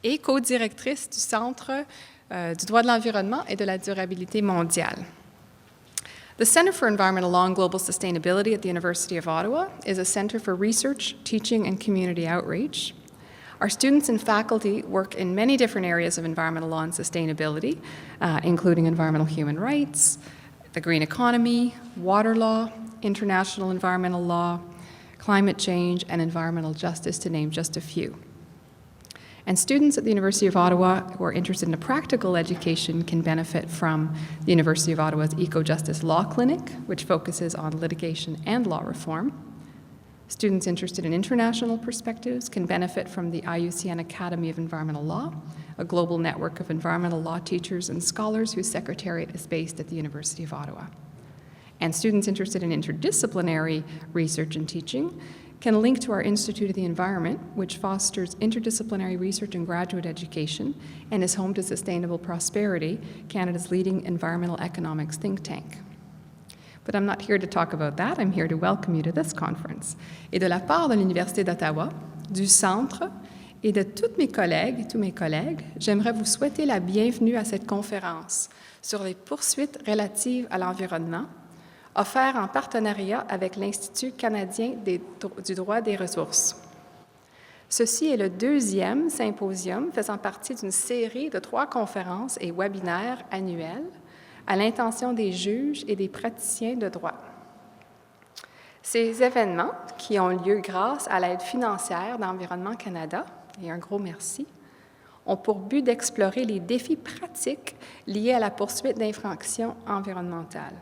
et co-directrice du Centre du droit de l'environnement et de la durabilité mondiale. The Center for Environmental Law and Global Sustainability at the University of Ottawa is a center for research, teaching, and community outreach. Our students and faculty work in many different areas of environmental law and sustainability, including environmental human rights, the green economy, water law, international environmental law, climate change, and environmental justice, to name just a few. And students at the University of Ottawa who are interested in a practical education can benefit from the University of Ottawa's Eco-Justice Law Clinic, which focuses on litigation and law reform. Students interested in international perspectives can benefit from the IUCN Academy of Environmental Law, a global network of environmental law teachers and scholars whose secretariat is based at the University of Ottawa. And students interested in interdisciplinary research and teaching can link to our Institute of the Environment, which fosters interdisciplinary research and graduate education and is home to Sustainable Prosperity, Canada's leading environmental economics think tank. But I'm not here to talk about that. I'm here to welcome you to this conference. Et de la part de l'Université d'Ottawa, du Centre et de toutes mes collègues et tous mes collègues, j'aimerais vous souhaiter la bienvenue à cette conférence sur les poursuites relatives à l'environnement, offert en partenariat avec l'Institut canadien du droit des ressources. Ceci est le deuxième symposium faisant partie d'une série de 3 conférences et webinaires annuels à l'intention des juges et des praticiens de droit. Ces événements, qui ont lieu grâce à l'aide financière d'Environnement Canada, et un gros merci, ont pour but d'explorer les défis pratiques liés à la poursuite d'infractions environnementales.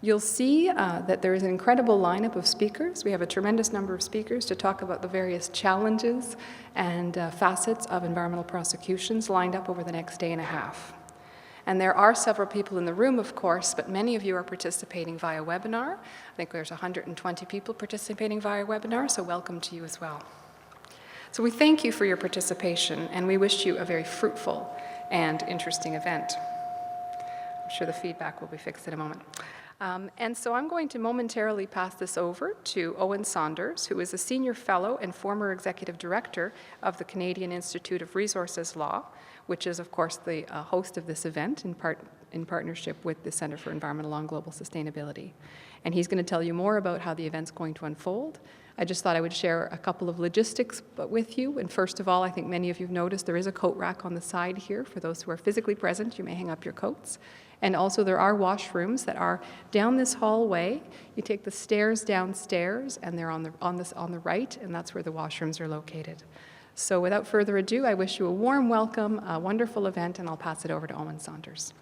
You'll see that there is an incredible lineup of speakers. We have a tremendous number of speakers to talk about the various challenges and facets of environmental prosecutions lined up over the next day and a half. And there are several people in the room, of course, but many of you are participating via webinar. I think there's 120 people participating via webinar, so welcome to you as well. So we thank you for your participation, and we wish you a very fruitful and interesting event. I'm sure the feedback will be fixed in a moment. And so I'm going to momentarily pass this over to Owen Saunders, who is a senior fellow and former executive director of the Canadian Institute of Resources Law, which is, of course, the host of this event in partnership with the Center for Environmental Law and Global Sustainability. And he's going to tell you more about how the event's going to unfold. I just thought I would share a couple of logistics with you. And first of all, I think many of you have noticed there is a coat rack on the side here. For those who are physically present, you may hang up your coats. And also there are washrooms that are down this hallway. You take the stairs downstairs, and they're on the right, and that's where the washrooms are located. So without further ado, I wish you a warm welcome, a wonderful event, and I'll pass it over to Owen Saunders.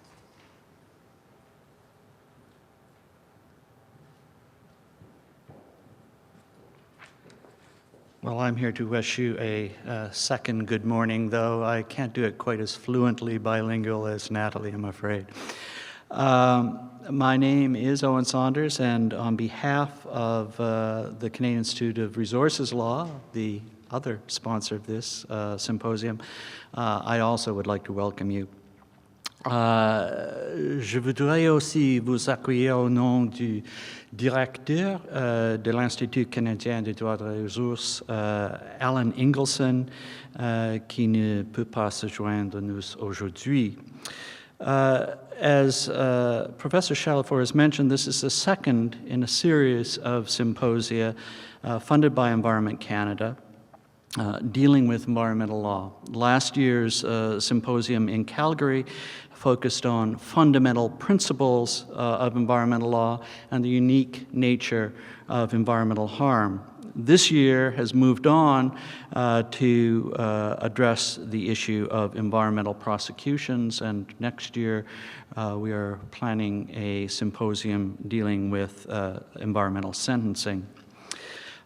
Well, I'm here to wish you a second good morning, though I can't do it quite as fluently bilingual as Natalie, I'm afraid. My name is Owen Saunders, and on behalf of the Canadian Institute of Resources Law, the other sponsor of this symposium, I also would like to welcome you. Je voudrais aussi vous accueillir au nom du directeur de l'Institut canadien des droits des ressources, Alan Ingleson, qui ne peut pas se joindre nous aujourd'hui. As Professor Chalifour has mentioned, this is the second in a series of symposia funded by Environment Canada, dealing with environmental law. Last year's symposium in Calgary focused on fundamental principles of environmental law and the unique nature of environmental harm. This year has moved on to address the issue of environmental prosecutions, and next year we are planning a symposium dealing with environmental sentencing.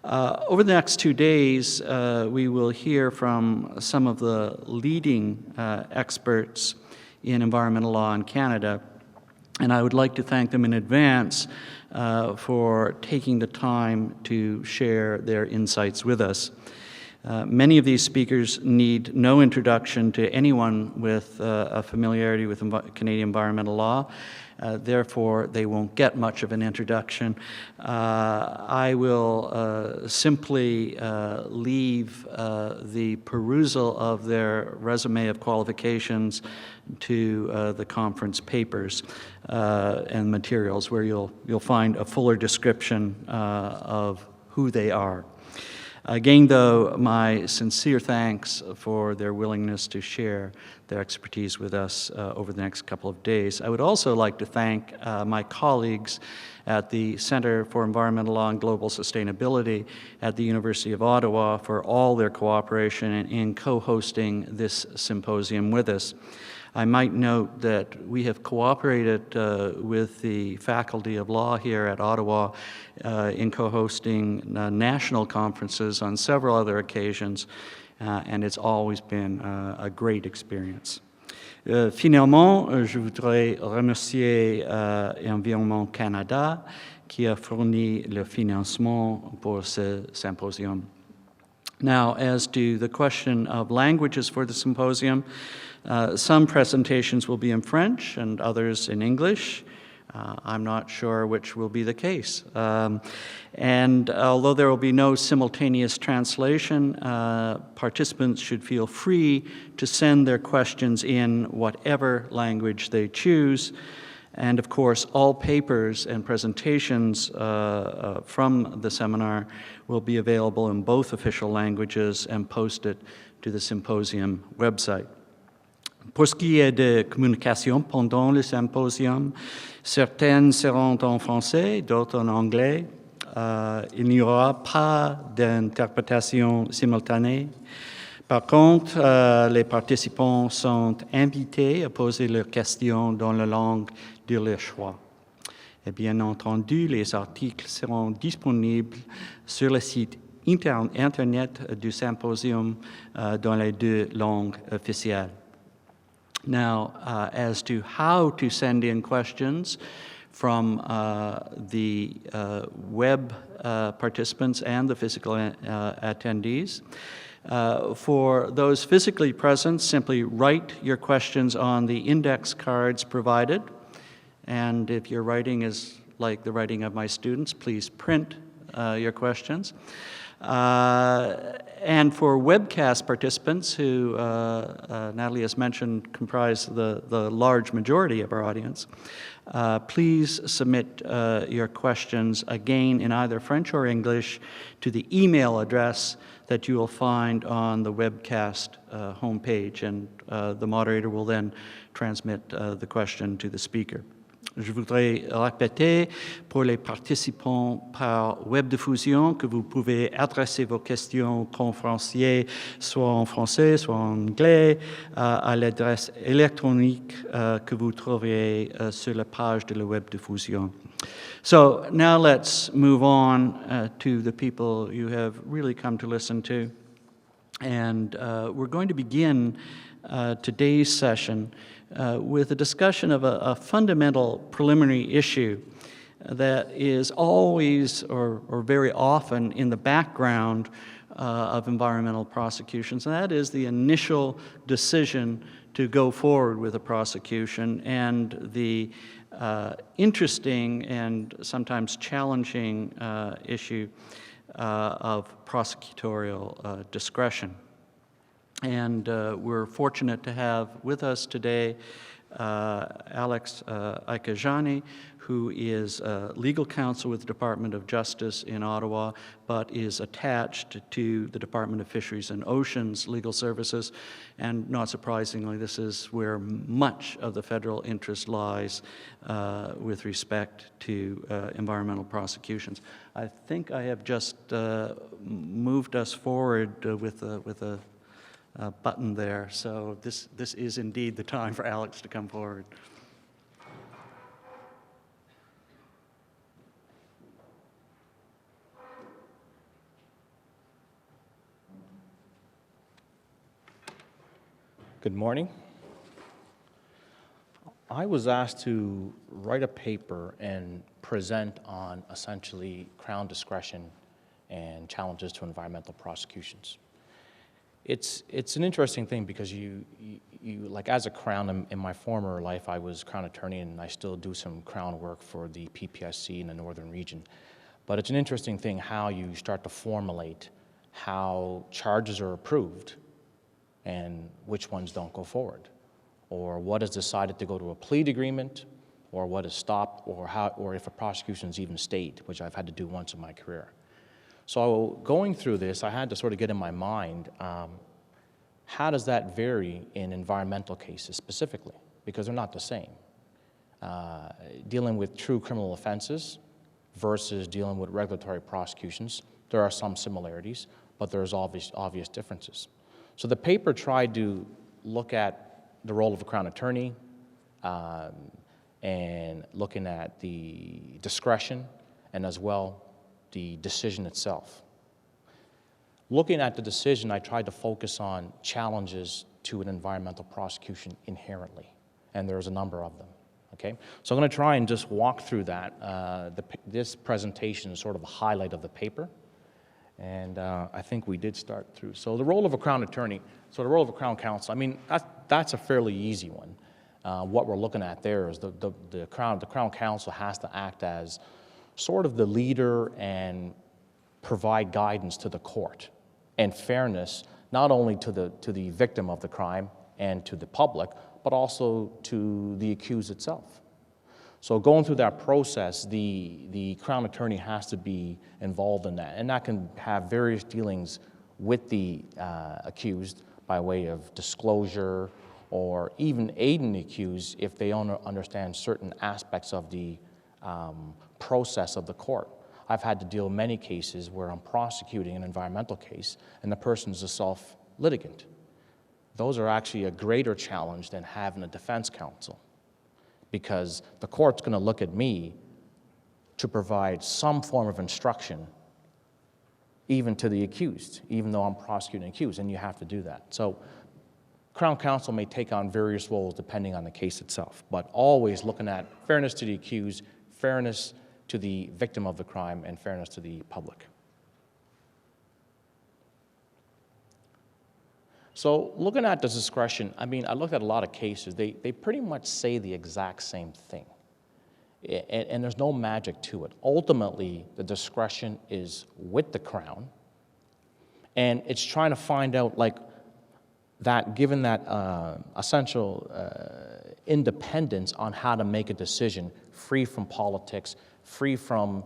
Over the next 2 days, we will hear from some of the leading experts in environmental law in Canada, and I would like to thank them in advance for taking the time to share their insights with us. Many of these speakers need no introduction to anyone with a familiarity with Canadian environmental law. Therefore, they won't get much of an introduction. I will simply leave the perusal of their resume of qualifications to the conference papers and materials, where you'll find a fuller description of who they are. Again, though, my sincere thanks for their willingness to share their expertise with us over the next couple of days. I would also like to thank my colleagues at the Center for Environmental Law and Global Sustainability at the University of Ottawa for all their cooperation in co-hosting this symposium with us. I might note that we have cooperated with the Faculty of Law here at Ottawa in co-hosting national conferences on several other occasions, and it's always been a great experience. Finalement, je voudrais remercier Environnement Canada qui a fourni le financement pour ce symposium. Now, as to the question of languages for the symposium, some presentations will be in French and others in English. I'm not sure which will be the case. And although there will be no simultaneous translation, participants should feel free to send their questions in whatever language they choose. And of course, all papers and presentations from the seminar will be available in both official languages and posted to the symposium website. Pour ce qui est de communication pendant le symposium, certaines seront en français, d'autres en anglais. Il n'y aura pas d'interprétation simultanée. Par contre, les participants sont invités à poser leurs questions dans la langue de leur choix. Et bien entendu, les articles seront disponibles sur le site Internet du symposium dans les deux langues officielles. Now, as to how to send in questions from the web participants and the physical attendees, for those physically present, simply write your questions on the index cards provided. And if your writing is like the writing of my students, please print your questions. And for webcast participants, who Natalie has mentioned comprise the large majority of our audience, please submit your questions again in either French or English to the email address that you will find on the webcast homepage, and the moderator will then transmit the question to the speaker. Je voudrais répéter pour les participants par webdiffusion que vous pouvez adresser vos questions aux conférenciers, soit en français, soit en anglais, à l'adresse électronique que vous trouverez sur la page de la webdiffusion. So now let's move on to the people you have really come to listen to. And we're going to begin today's session with a discussion of a fundamental preliminary issue that is always or very often in the background of environmental prosecutions, and that is the initial decision to go forward with a prosecution and the interesting and sometimes challenging issue of prosecutorial discretion. And we're fortunate to have with us today Alex Aikajani, who is legal counsel with the Department of Justice in Ottawa, but is attached to the Department of Fisheries and Oceans Legal Services. And not surprisingly, this is where much of the federal interest lies with respect to environmental prosecutions. I think I have just moved us forward with a button there, so this is indeed the time for Alex to come forward. Good morning. I was asked to write a paper and present on essentially Crown discretion and challenges to environmental prosecutions. It's an interesting thing because you like as a Crown, in my former life, I was Crown attorney and I still do some Crown work for the PPSC in the Northern region. But it's an interesting thing how you start to formulate how charges are approved and which ones don't go forward, or what is decided to go to a plea agreement, or what is stopped, or if a prosecution is even stayed, which I've had to do once in my career. So going through this, I had to sort of get in my mind, how does that vary in environmental cases specifically? Because they're not the same. Dealing with true criminal offenses versus dealing with regulatory prosecutions, there are some similarities, but there's obvious differences. So the paper tried to look at the role of a Crown attorney and looking at the discretion and as well the decision itself. Looking at the decision, I tried to focus on challenges to an environmental prosecution inherently, and there's a number of them, okay? So I'm going to try and just walk through that. This presentation is sort of a highlight of the paper, and I think we did start through. So the role of a Crown attorney, so the role of a Crown counsel, I mean, that's a fairly easy one. What we're looking at there is the Crown counsel has to act as sort of the leader and provide guidance to the court and fairness, not only to the victim of the crime and to the public, but also to the accused itself. So going through that process, the Crown attorney has to be involved in that, and that can have various dealings with the accused by way of disclosure or even aiding the accused if they don't understand certain aspects of the process of the court. I've had to deal with many cases where I'm prosecuting an environmental case and the person's a self-litigant. Those are actually a greater challenge than having a defense counsel, because the court's going to look at me to provide some form of instruction even to the accused, even though I'm prosecuting the accused, and you have to do that. So Crown counsel may take on various roles depending on the case itself, but always looking at fairness to the accused, fairness to the victim of the crime, and fairness to the public. So looking at the discretion, I mean, I looked at a lot of cases. They pretty much say the exact same thing, and there's no magic to it. Ultimately, the discretion is with the Crown, and it's trying to find out, like, that given that essential independence on how to make a decision, free from politics, free from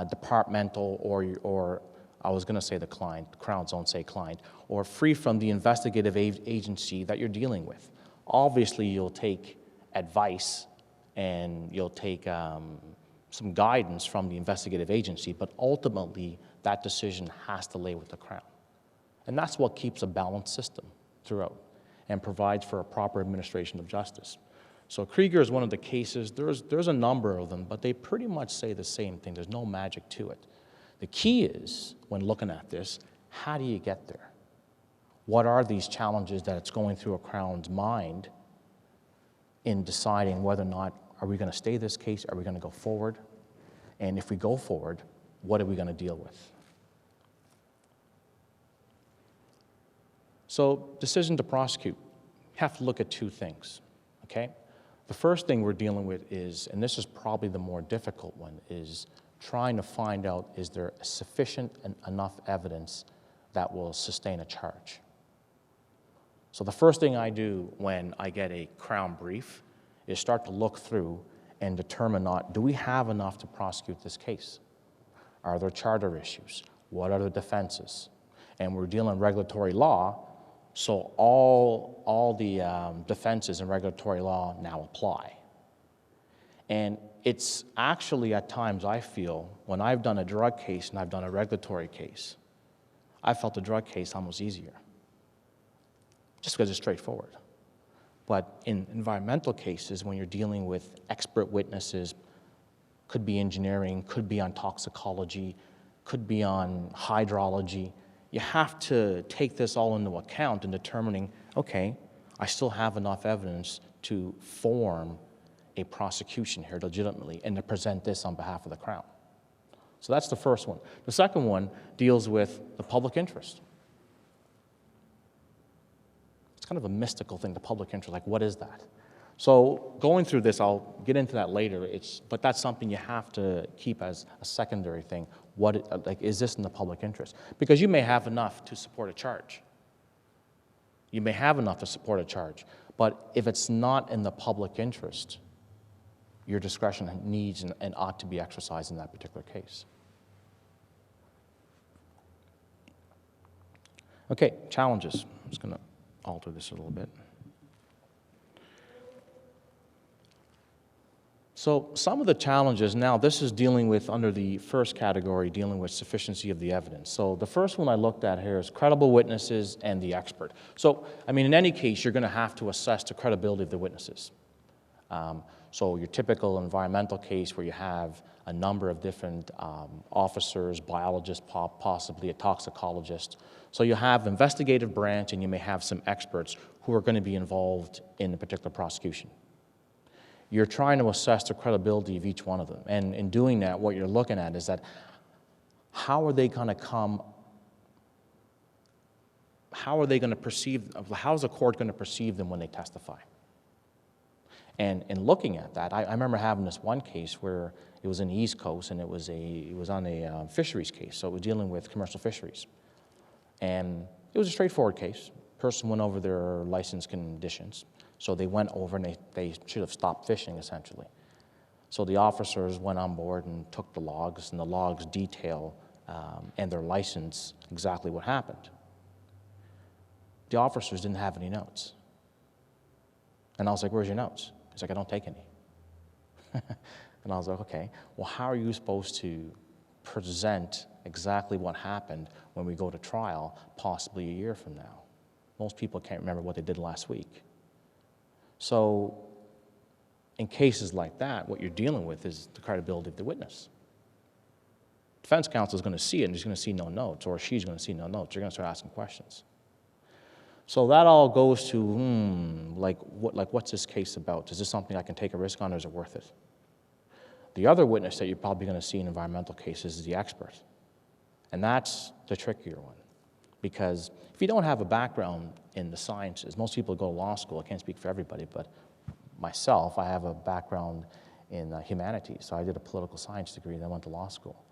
departmental or I was going to say the client, Crowns don't say client, or free from the investigative agency that you're dealing with. Obviously, you'll take advice and you'll take some guidance from the investigative agency, but ultimately, that decision has to lay with the Crown. And that's what keeps a balanced system throughout and provides for a proper administration of justice. So Krieger is one of the cases. There's a number of them, but they pretty much say the same thing. There's no magic to it. The key is, when looking at this, how do you get there? What are these challenges that it's going through a Crown's mind in deciding whether or not, are we going to stay this case? Are we going to go forward? And if we go forward, what are we going to deal with? So, decision to prosecute, you have to look at two things, okay? The first thing we're dealing with is, and this is probably the more difficult one, is trying to find out, is there sufficient and enough evidence that will sustain a charge? So the first thing I do when I get a Crown brief is start to look through and determine, do we have enough to prosecute this case? Are there charter issues? What are the defenses? And we're dealing regulatory law, so all the defenses in regulatory law now apply. And it's actually at times, I feel, when I've done a drug case and I've done a regulatory case, I felt the drug case almost easier, just because it's straightforward. But in environmental cases, when you're dealing with expert witnesses, could be engineering, could be on toxicology, could be on hydrology, you have to take this all into account in determining, okay, I still have enough evidence to form a prosecution here legitimately and to present this on behalf of the Crown. So that's the first one. The second one deals with the public interest. kind of a mystical thing, the public interest, like what is that? So going through this, I'll get into that later, but that's something you have to keep as a secondary thing. Like, is this in the public interest? Because you may have enough to support a charge. You may have enough to support a charge, but if it's not in the public interest, your discretion needs and ought to be exercised in that particular case. Okay, challenges. I'm just going to alter this a little bit. So some of the challenges, now this is dealing with, under the first category, dealing with sufficiency of the evidence. So the first one I looked at here is credible witnesses and the expert. So, I mean, in any case, you're going to have to assess the credibility of the witnesses. So your typical environmental case where you have a number of different officers, biologists, possibly a toxicologist. So you have investigative branch and you may have some experts who are going to be involved in a particular prosecution. You're trying to assess the credibility of each one of them. And in doing that, what you're looking at is that how are they going to perceive, how is the court going to perceive them when they testify? And in looking at that, I remember having this one case where it was in the East Coast, and it was on a fisheries case, so it was dealing with commercial fisheries. And it was a straightforward case. Person went over their license conditions. So they went over and they should have stopped fishing, essentially. So the officers went on board and took the logs, and the logs detail and their license exactly what happened. The officers didn't have any notes. And I was like, where's your notes? He's like, I don't take any. And I was like, okay, well, how are you supposed to present exactly what happened when we go to trial, possibly a year from now? Most people can't remember what they did last week. So in cases like that, what you're dealing with is the credibility of the witness. Defense counsel is going to see it and he's going to see no notes, or she's going to see no notes. You're going to start asking questions. So that all goes to, what's this case about? Is this something I can take a risk on, or is it worth it? The other witness that you're probably going to see in environmental cases is the expert. And that's the trickier one. Because if you don't have a background in the sciences, most people go to law school. I can't speak for everybody, but myself, I have a background in humanities. So I did a political science degree, and then went to law school.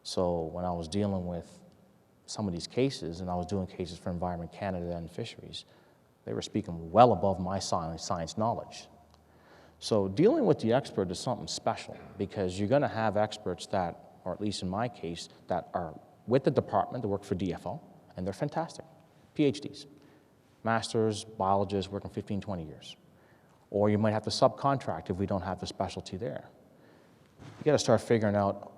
So when I was dealing with some of these cases, and I was doing cases for Environment Canada and fisheries, they were speaking well above my science knowledge. So dealing with the expert is something special, because you're going to have experts that, or at least in my case, that are with the department, that work for DFO, and they're fantastic. PhDs, masters, biologists working 15, 20 years. Or you might have to subcontract if we don't have the specialty there. You got to start figuring out,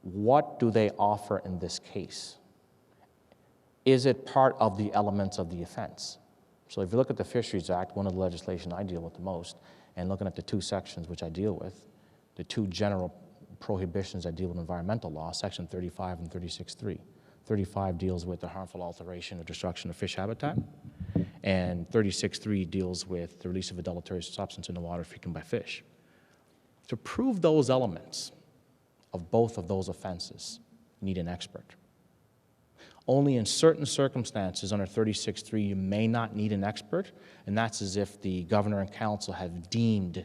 what do they offer in this case? Is it part of the elements of the offense? So if you look at the Fisheries Act, one of the legislation I deal with the most, and looking at the two sections which I deal with, the two general prohibitions that deal with environmental law, Section 35 and 36.3. 35 deals with the harmful alteration or destruction of fish habitat, and 36.3 deals with the release of a deleterious substance in the water taken by fish. To prove those elements of both of those offenses, you need an expert. Only in certain circumstances under 36.3 you may not need an expert, and that's as if the governor and council have deemed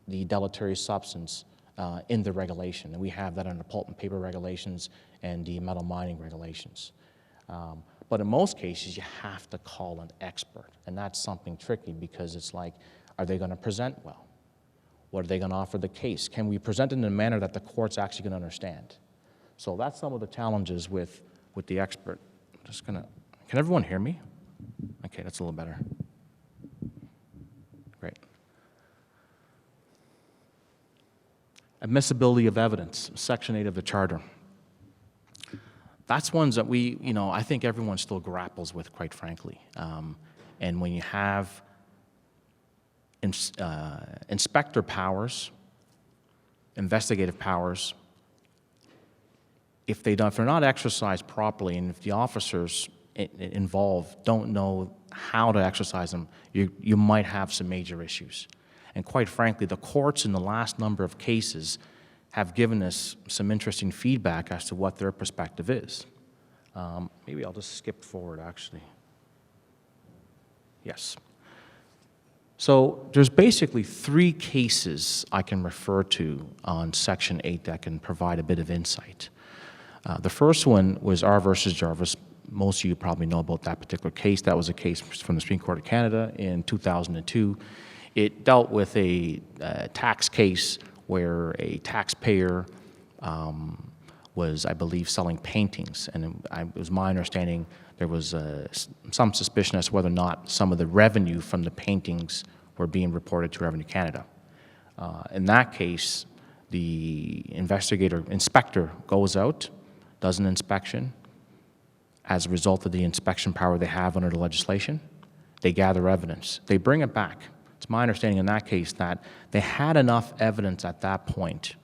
the deleterious substance in the regulation, and we have that under pulp and paper regulations and the metal mining regulations. But in most cases, you have to call an expert, and that's something tricky, because it's like, are they going to present well? What are they going to offer the case? Can we present it in a manner that the court's actually going to understand? So that's some of the challenges with the expert. I'm just going to, can everyone hear me? Okay, that's a little better. Great. Admissibility of evidence, Section 8 of the Charter. That's ones that I think everyone still grapples with, quite frankly. And when you have inspector powers, investigative powers, if they're not exercised properly, and if the officers involved don't know how to exercise them, you might have some major issues. And quite frankly, the courts in the last number of cases have given us some interesting feedback as to what their perspective is. Maybe I'll just skip forward, actually. Yes. So there's basically 3 cases I can refer to on Section 8 that can provide a bit of insight. The first one was R versus Jarvis. Most of you probably know about that particular case. That was a case from the Supreme Court of Canada in 2002. It dealt with a tax case where a taxpayer was, I believe, selling paintings. And it was my understanding there was some suspicion as to whether or not some of the revenue from the paintings were being reported to Revenue Canada. In that case, the inspector goes out, does an inspection. As a result of the inspection power they have under the legislation, they gather evidence. They bring it back. It's my understanding in that case that they had enough evidence at that point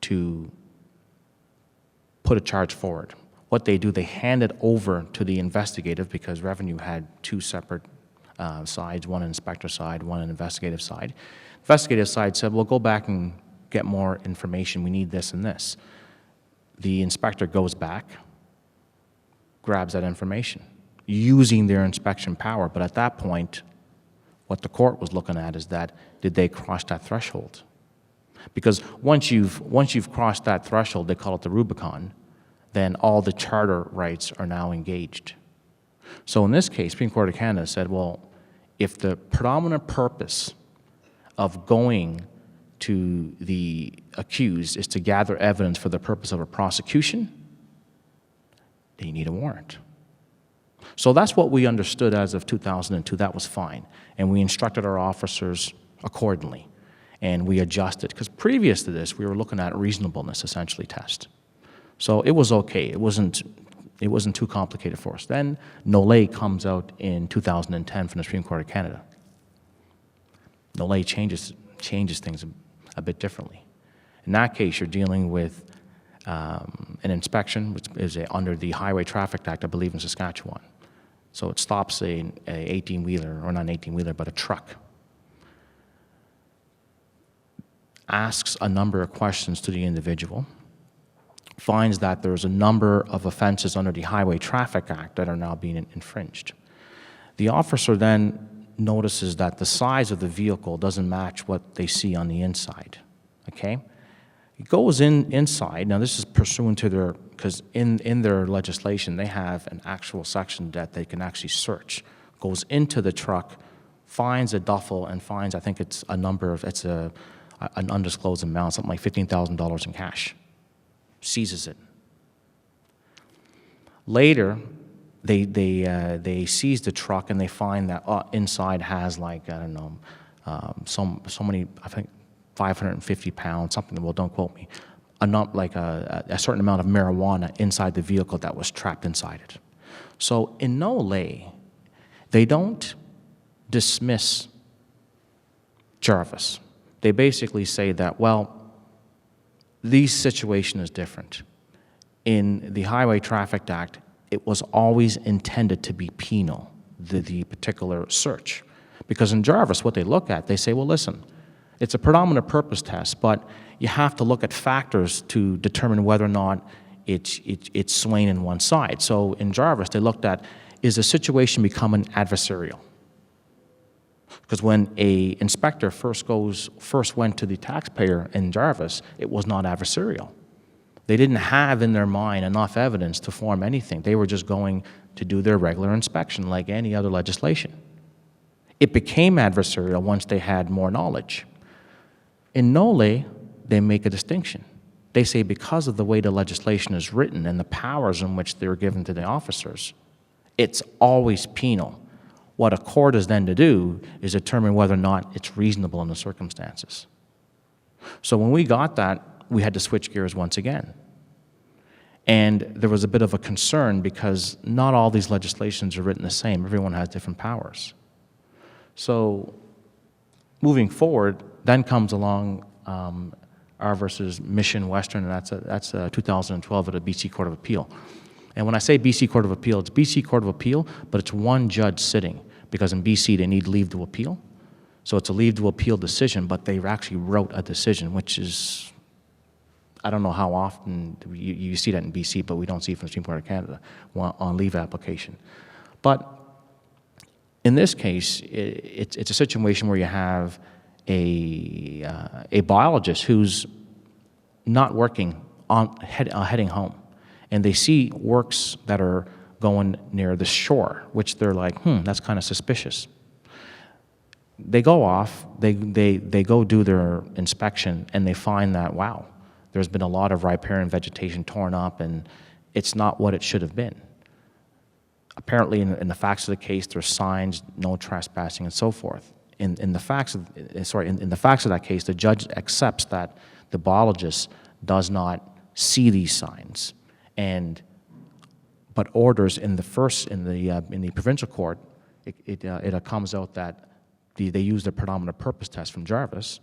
to put a charge forward. What they do, they hand it over to the investigative, because Revenue had 2 separate sides, one an inspector side, one an investigative side. Investigative side said, well, go back and get more information. We need this and this. The inspector goes back, grabs that information, using their inspection power. But at that point, what the court was looking at is that, did they cross that threshold? Because once you've crossed that threshold, they call it the Rubicon, then all the charter rights are now engaged. So in this case, Supreme Court of Canada said, well, if the predominant purpose of going to the accused is to gather evidence for the purpose of a prosecution, then you need a warrant. So that's what we understood as of 2002. That was fine. And we instructed our officers accordingly. And we adjusted. Because previous to this, we were looking at reasonableness, essentially, test. So it was okay. It wasn't too complicated for us. Then Nolay comes out in 2010 from the Supreme Court of Canada. Nolay changes things a bit differently. In that case, you're dealing with an inspection, which is under the Highway Traffic Act, I believe, in Saskatchewan. So it stops an 18-wheeler, or not an 18-wheeler, but a truck. Asks a number of questions to the individual, finds that there's a number of offenses under the Highway Traffic Act that are now being infringed. The officer then notices that the size of the vehicle doesn't match what they see on the inside, okay? He goes inside. Now, this is pursuant to their, because in their legislation, they have an actual section that they can actually search. Goes into the truck, finds a duffel, and finds, I think it's a number of, it's an undisclosed amount, something like $15,000 in cash. Seizes it. Later, they seize the truck and they find that inside has, like, I don't know, so many, I think 550 pounds, something, well, don't quote me, a certain amount of marijuana inside the vehicle that was trapped inside it. So in Nolay, they don't dismiss Jarvis. They basically say that, well, this situation is different. In the Highway Traffic Act, it was always intended to be penal, the particular search. Because in Jarvis, what they look at, they say, well, listen, it's a predominant purpose test, but you have to look at factors to determine whether or not it's swaying in one side. So in Jarvis, they looked at, is the situation becoming adversarial? Because when an inspector first went to the taxpayer in Jarvis, it was not adversarial. They didn't have in their mind enough evidence to form anything. They were just going to do their regular inspection like any other legislation. It became adversarial once they had more knowledge. In Nolay, they make a distinction. They say because of the way the legislation is written and the powers in which they're given to the officers, it's always penal. What a court is then to do is determine whether or not it's reasonable in the circumstances. So when we got that, we had to switch gears once again. And there was a bit of a concern because not all these legislations are written the same. Everyone has different powers. So moving forward, then comes along R versus Mission Western, and that's 2012 at the BC Court of Appeal. And when I say BC Court of Appeal, it's BC Court of Appeal, but it's one judge sitting, because in BC they need leave to appeal. So it's a leave to appeal decision, but they actually wrote a decision, which is, I don't know how often you see that in BC, but we don't see it from the Supreme Court of Canada on leave application. But In this case, it's a situation where you have a biologist who's not working heading home, and they see works that are going near the shore, which they're like, that's kind of suspicious. They go off, they go do their inspection, and they find that, wow, there's been a lot of riparian vegetation torn up, and it's not what it should have been. Apparently, in the facts of the case, there's signs, no trespassing, and so forth. In the facts of that case, the judge accepts that the biologist does not see these signs, but orders in the provincial court, it comes out that they use the predominant purpose test from Jarvis,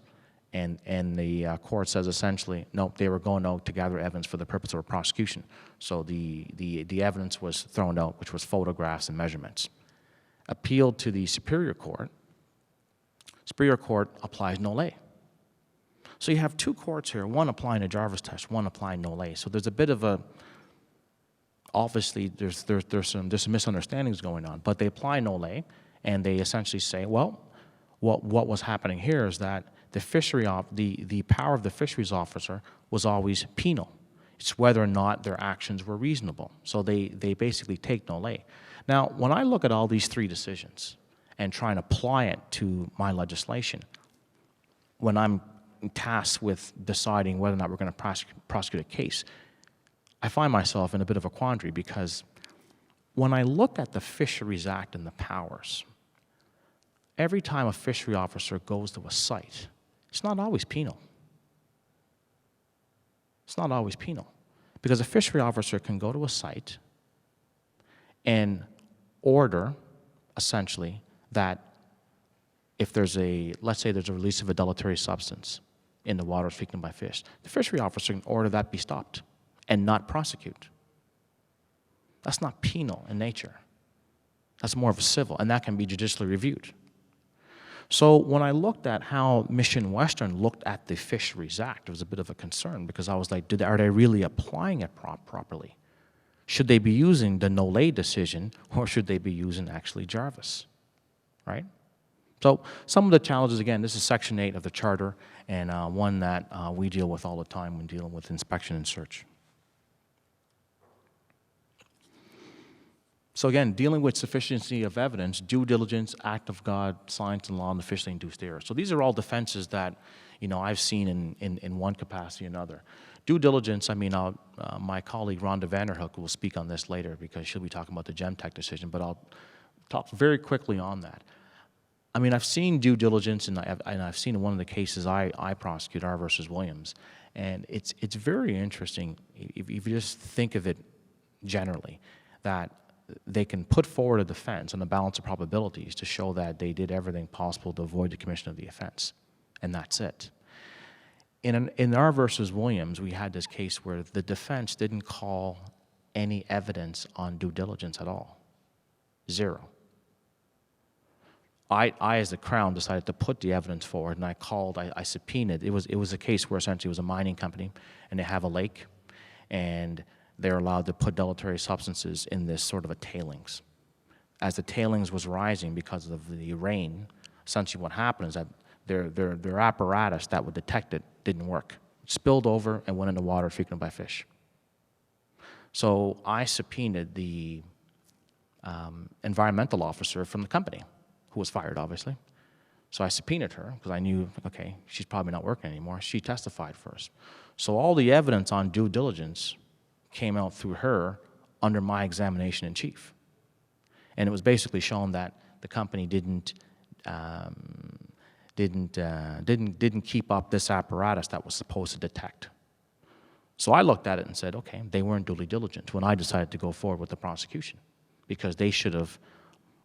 and the court says essentially, no, they were going out to gather evidence for the purpose of a prosecution. So the evidence was thrown out, which was photographs and measurements. Appealed to the Superior Court. Superior Court applies no lay. So you have two courts here, one applying a Jarvis test, one applying no lay. So there's a bit of a, obviously there's some misunderstandings going on, but they apply no lay, and they essentially say, well, what was happening here is that the power of the fisheries officer was always penal. It's whether or not their actions were reasonable. So they basically take no lay. Now, when I look at all these three decisions and try and apply it to my legislation, when I'm tasked with deciding whether or not we're going to prosecute a case, I find myself in a bit of a quandary, because when I look at the Fisheries Act and the powers, every time a fishery officer goes to a site, it's not always penal. It's not always penal, because a fishery officer can go to a site and order, essentially, that if let's say there's a release of a deleterious substance in the waters frequented by fish, the fishery officer can order that be stopped and not prosecute. That's not penal in nature. That's more of a civil, and that can be judicially reviewed. So when I looked at how Mission Western looked at the Fisheries Act, it was a bit of a concern, because I was like, are they really applying it properly? Should they be using the no-lay decision, or should they be using actually Jarvis, right? So some of the challenges, again, this is Section 8 of the Charter, and one that we deal with all the time when dealing with inspection and search. So again, dealing with sufficiency of evidence, due diligence, act of God, science and law, and officially induced error. So these are all defenses that, I've seen in one capacity or another. Due diligence, my colleague Rhonda Vanderhook will speak on this later, because she'll be talking about the Gemtech decision, but I'll talk very quickly on that. I've seen due diligence, and I've seen in one of the cases I prosecute, R versus Williams, and it's very interesting if you just think of it generally, that they can put forward a defense on the balance of probabilities to show that they did everything possible to avoid the commission of the offense, and that's it. In R versus Williams, we had this case where the defense didn't call any evidence on due diligence at all. Zero. I, as the Crown, decided to put the evidence forward, and I subpoenaed. It was a case where essentially it was a mining company, and they have a lake, and they're allowed to put deleterious substances in this sort of a tailings. As the tailings was rising because of the rain, essentially what happened is that their apparatus that would detect it didn't work. It spilled over and went into water frequented by fish. So I subpoenaed the environmental officer from the company, who was fired, obviously. So I subpoenaed her, because I knew, okay, she's probably not working anymore. She testified first. So all the evidence on due diligence came out through her under my examination in chief. And it was basically shown that the company didn't keep up this apparatus that was supposed to detect. So I looked at it and said, okay, they weren't duly diligent when I decided to go forward with the prosecution, because they should have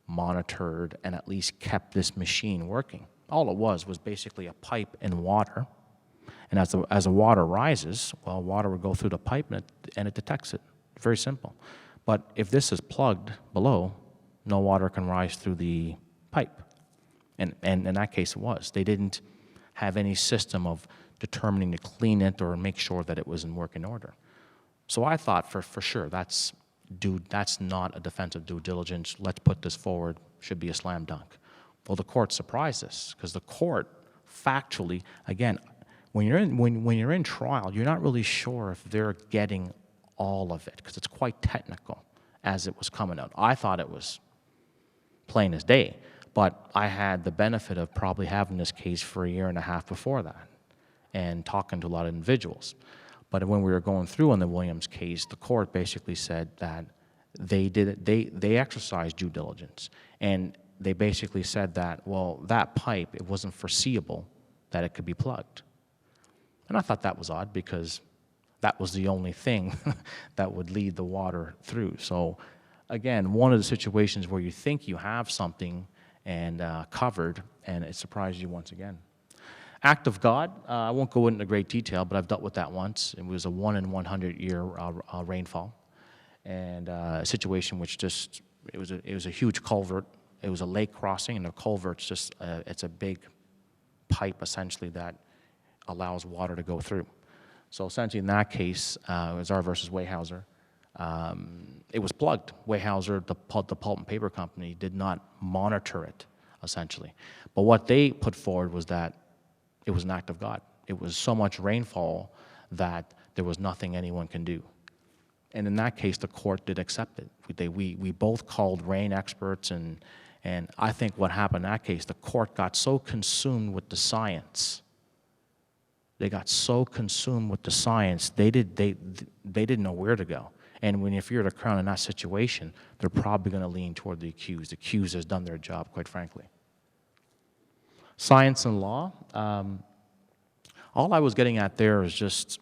monitored and at least kept this machine working. All it was basically a pipe and water. And as the water rises, well, water would go through the pipe and it detects it. Very simple. But if this is plugged below, no water can rise through the pipe. And in that case it was. They didn't have any system of determining to clean it or make sure that it was in working order. So I thought for sure that's that's not a defensive due diligence, let's put this forward, should be a slam dunk. Well, the court surprised us because the court factually, again, when you're in trial, you're not really sure if they're getting all of it because it's quite technical as it was coming out. I thought it was plain as day, but I had the benefit of probably having this case for a year and a half before that and talking to a lot of individuals. But when we were going through on the Williams case, the court basically said that they exercised due diligence, and they basically said that, well, that pipe, it wasn't foreseeable that it could be plugged. And I thought that was odd because that was the only thing that would lead the water through. So again, one of the situations where you think you have something and covered, and it surprises you once again. Act of God, I won't go into great detail, but I've dealt with that once. It was a 1 in 100 year rainfall, and a situation which just, it was a huge culvert. It was a lake crossing, and the culvert's just, it's a big pipe essentially that allows water to go through. So essentially in that case, it was R versus Weyerhaeuser. It was plugged. Weyerhaeuser, the pulp and paper company, did not monitor it, essentially. But what they put forward was that it was an act of God. It was so much rainfall that there was nothing anyone can do. And in that case, the court did accept it. We both called rain experts, and I think what happened in that case, the court got so consumed with the science. They got so consumed with the science, they didn't know where to go. And if you're the Crown in that situation, they're probably going to lean toward the accused. The accused has done their job, quite frankly. Science and law, all I was getting at there is just,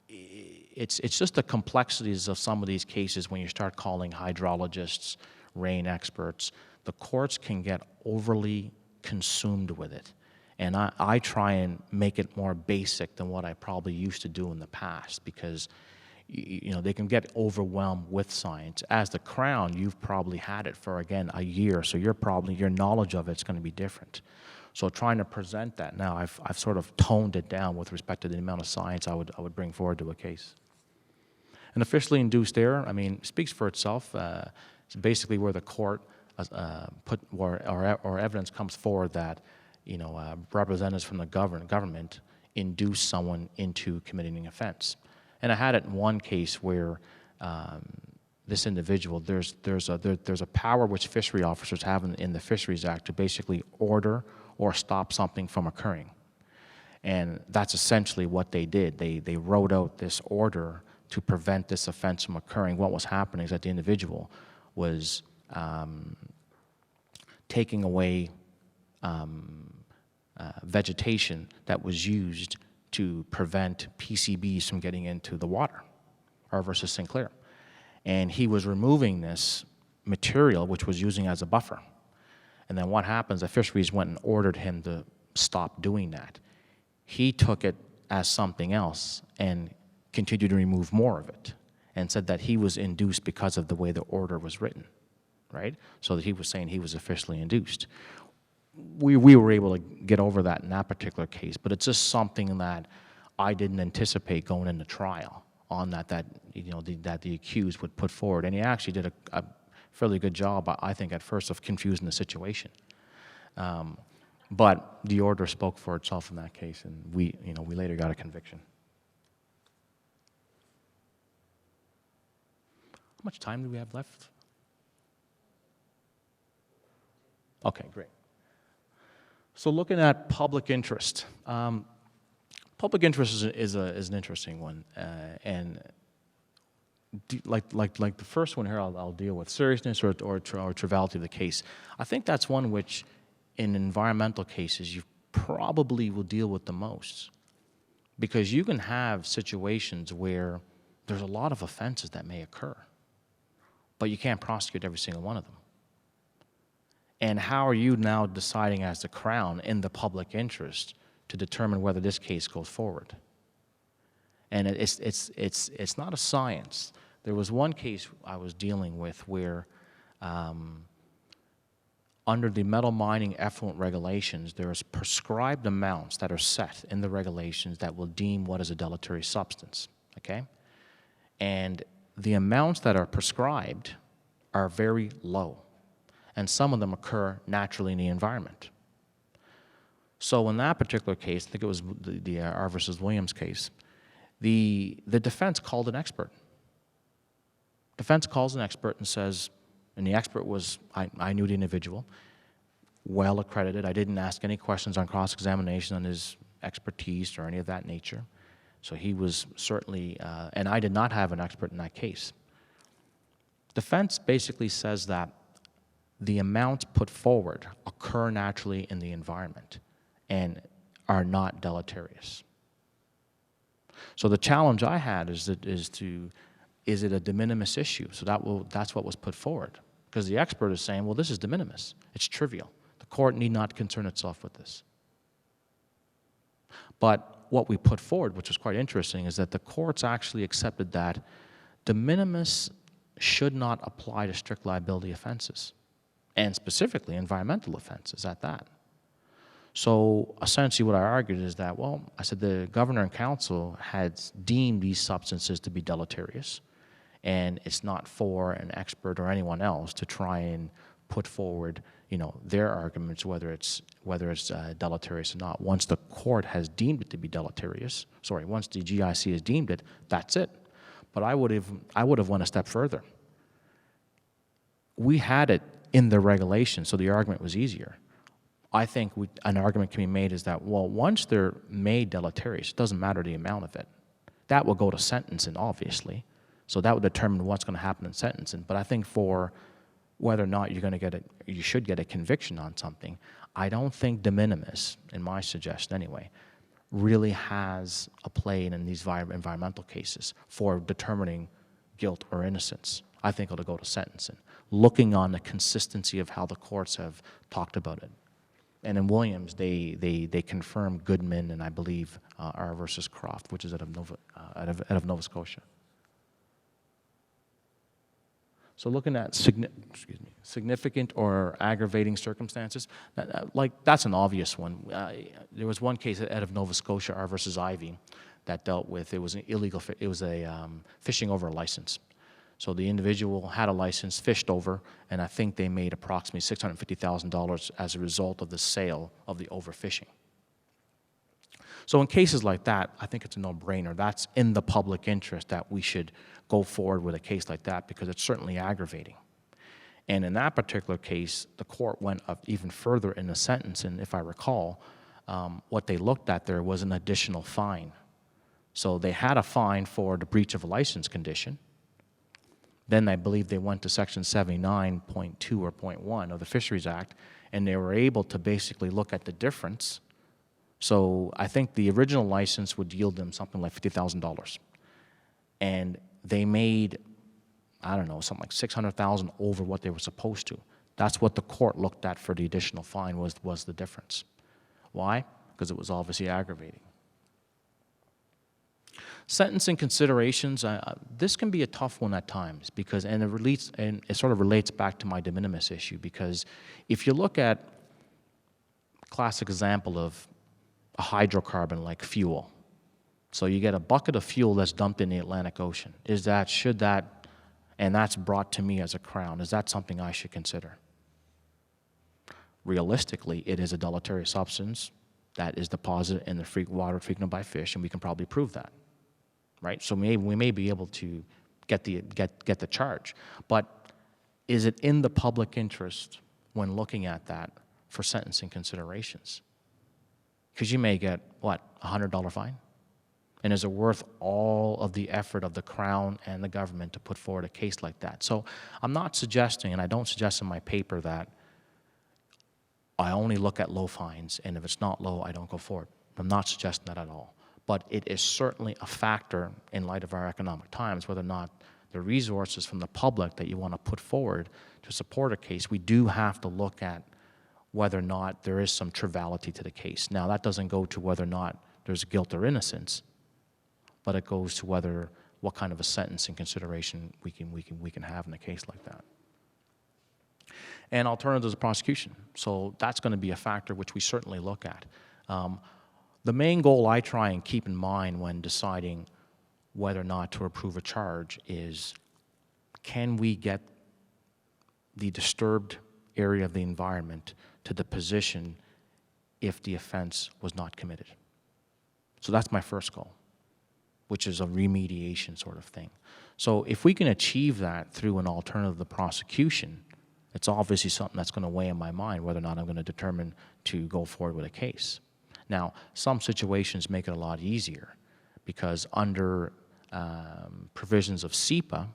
it's just the complexities of some of these cases when you start calling hydrologists, rain experts. The courts can get overly consumed with it. And I try and make it more basic than what I probably used to do in the past because they can get overwhelmed with science. As the Crown, you've probably had it for, again, a year, so your knowledge of it's going to be different. So trying to present that now, I've sort of toned it down with respect to the amount of science I would bring forward to a case. An officially induced error, speaks for itself. It's basically where the court or evidence comes forward that representatives from the government induce someone into committing an offense. And I had it in one case where this individual, there's a power which fishery officers have in the Fisheries Act to basically order or stop something from occurring. And that's essentially what they did. They wrote out this order to prevent this offense from occurring. What was happening is that the individual was taking away vegetation that was used to prevent PCBs from getting into the water, R versus Sinclair. And he was removing this material, which was using as a buffer. And then what happens, the fisheries went and ordered him to stop doing that. He took it as something else and continued to remove more of it and said that he was induced because of the way the order was written, right? So that he was saying he was officially induced. We were able to get over that in that particular case, but it's just something that I didn't anticipate going into trial on that the accused would put forward. And he actually did a fairly good job, I think, at first of confusing the situation. But the order spoke for itself in that case, and we later got a conviction. How much time do we have left? Okay, great. So looking at public interest. Public interest is an interesting one, and like the first one here, I'll deal with seriousness or triviality of the case. I think that's one which, in environmental cases, you probably will deal with the most, because you can have situations where there's a lot of offenses that may occur, but you can't prosecute every single one of them. And how are you now deciding as the Crown in the public interest to determine whether this case goes forward? And it's not a science. There was one case I was dealing with where under the metal mining effluent regulations, there is prescribed amounts that are set in the regulations that will deem what is a deleterious substance, okay? And the amounts that are prescribed are very low, and some of them occur naturally in the environment. So in that particular case, I think it was the R versus Williams case, the defense called an expert. Defense calls an expert and says, and the expert was, I knew the individual, well accredited. I didn't ask any questions on cross-examination on his expertise or any of that nature. So he was certainly, and I did not have an expert in that case. Defense basically says that the amounts put forward occur naturally in the environment and are not deleterious. So the challenge I had is it a de minimis issue? So that's what was put forward. Because the expert is saying, well, this is de minimis. It's trivial. The court need not concern itself with this. But what we put forward, which was quite interesting, is that the courts actually accepted that de minimis should not apply to strict liability offenses, and specifically environmental offenses at that. So essentially what I argued is that, well, I said the governor and council had deemed these substances to be deleterious, and it's not for an expert or anyone else to try and put forward, their arguments, whether it's deleterious or not. Once the court has deemed it to be deleterious, once the GIC has deemed it, that's it. But I would have went a step further. We had it in the regulation, so the argument was easier. I think an argument can be made is that, well, once they're made deleterious, it doesn't matter the amount of it. That will go to sentencing, obviously. So that would determine what's going to happen in sentencing. But I think for whether or not you should get a conviction on something, I don't think de minimis, in my suggestion anyway, really has a play in these environmental cases for determining guilt or innocence. I think it'll go to sentencing, looking on the consistency of how the courts have talked about it. And in Williams, they confirmed Goodman and I believe R versus Croft, which is out of Nova Scotia. So looking at significant or aggravating circumstances, that's an obvious one. There was one case out of Nova Scotia, R versus Ivy, that dealt with, it was fishing over a license. So the individual had a license, fished over, and I think they made approximately $650,000 as a result of the sale of the overfishing. So in cases like that, I think it's a no-brainer. That's in the public interest that we should go forward with a case like that because it's certainly aggravating. And in that particular case, the court went up even further in the sentence, and if I recall, what they looked at there was an additional fine. So they had a fine for the breach of a license condition. Then I believe they went to Section 79.2 or .1 of the Fisheries Act, and they were able to basically look at the difference. So I think the original license would yield them something like $50,000. And they made, I don't know, something like $600,000 over what they were supposed to. That's what the court looked at for the additional fine was the difference. Why? Because it was obviously aggravating. Sentencing considerations, this can be a tough one at times because, and it sort of relates back to my de minimis issue because if you look at a classic example of a hydrocarbon like fuel, so you get a bucket of fuel that's dumped in the Atlantic Ocean. And that's brought to me as a crown, is that something I should consider? Realistically, it is a deleterious substance that is deposited in the water frequented by fish, and we can probably prove that. Right? So we may be able to get the charge. But is it in the public interest when looking at that for sentencing considerations? Because you may get, what, a $100 fine? And is it worth all of the effort of the Crown and the government to put forward a case like that? So I'm not suggesting, and I don't suggest in my paper that I only look at low fines, and if it's not low, I don't go forward. I'm not suggesting that at all. But it is certainly a factor in light of our economic times, whether or not the resources from the public that you want to put forward to support a case, we do have to look at whether or not there is some triviality to the case. Now, that doesn't go to whether or not there's guilt or innocence, but it goes to what kind of a sentencing consideration we can have in a case like that. And alternatives of prosecution. So that's going to be a factor which we certainly look at. The main goal I try and keep in mind when deciding whether or not to approve a charge is can we get the disturbed area of the environment to the position if the offense was not committed? So that's my first goal, which is a remediation sort of thing. So if we can achieve that through an alternative to prosecution, it's obviously something that's going to weigh in my mind whether or not I'm going to determine to go forward with a case. Now, some situations make it a lot easier because under provisions of CEPA,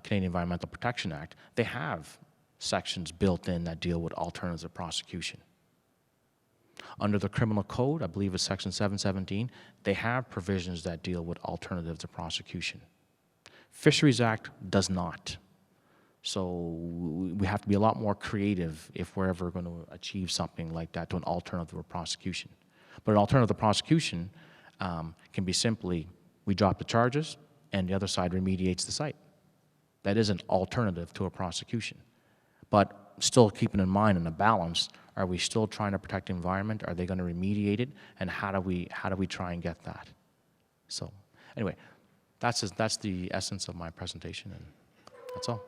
Canadian Environmental Protection Act, they have sections built in that deal with alternatives to prosecution. Under the Criminal Code, I believe it's Section 717, they have provisions that deal with alternatives to prosecution. Fisheries Act does not. So we have to be a lot more creative if we're ever going to achieve something like that to an alternative to prosecution. But an alternative to prosecution can be simply, we drop the charges and the other side remediates the site. That is an alternative to a prosecution. But still keeping in mind in the balance, are we still trying to protect the environment? Are they going to remediate it? And how do we try and get that? So anyway, that's the essence of my presentation, and that's all.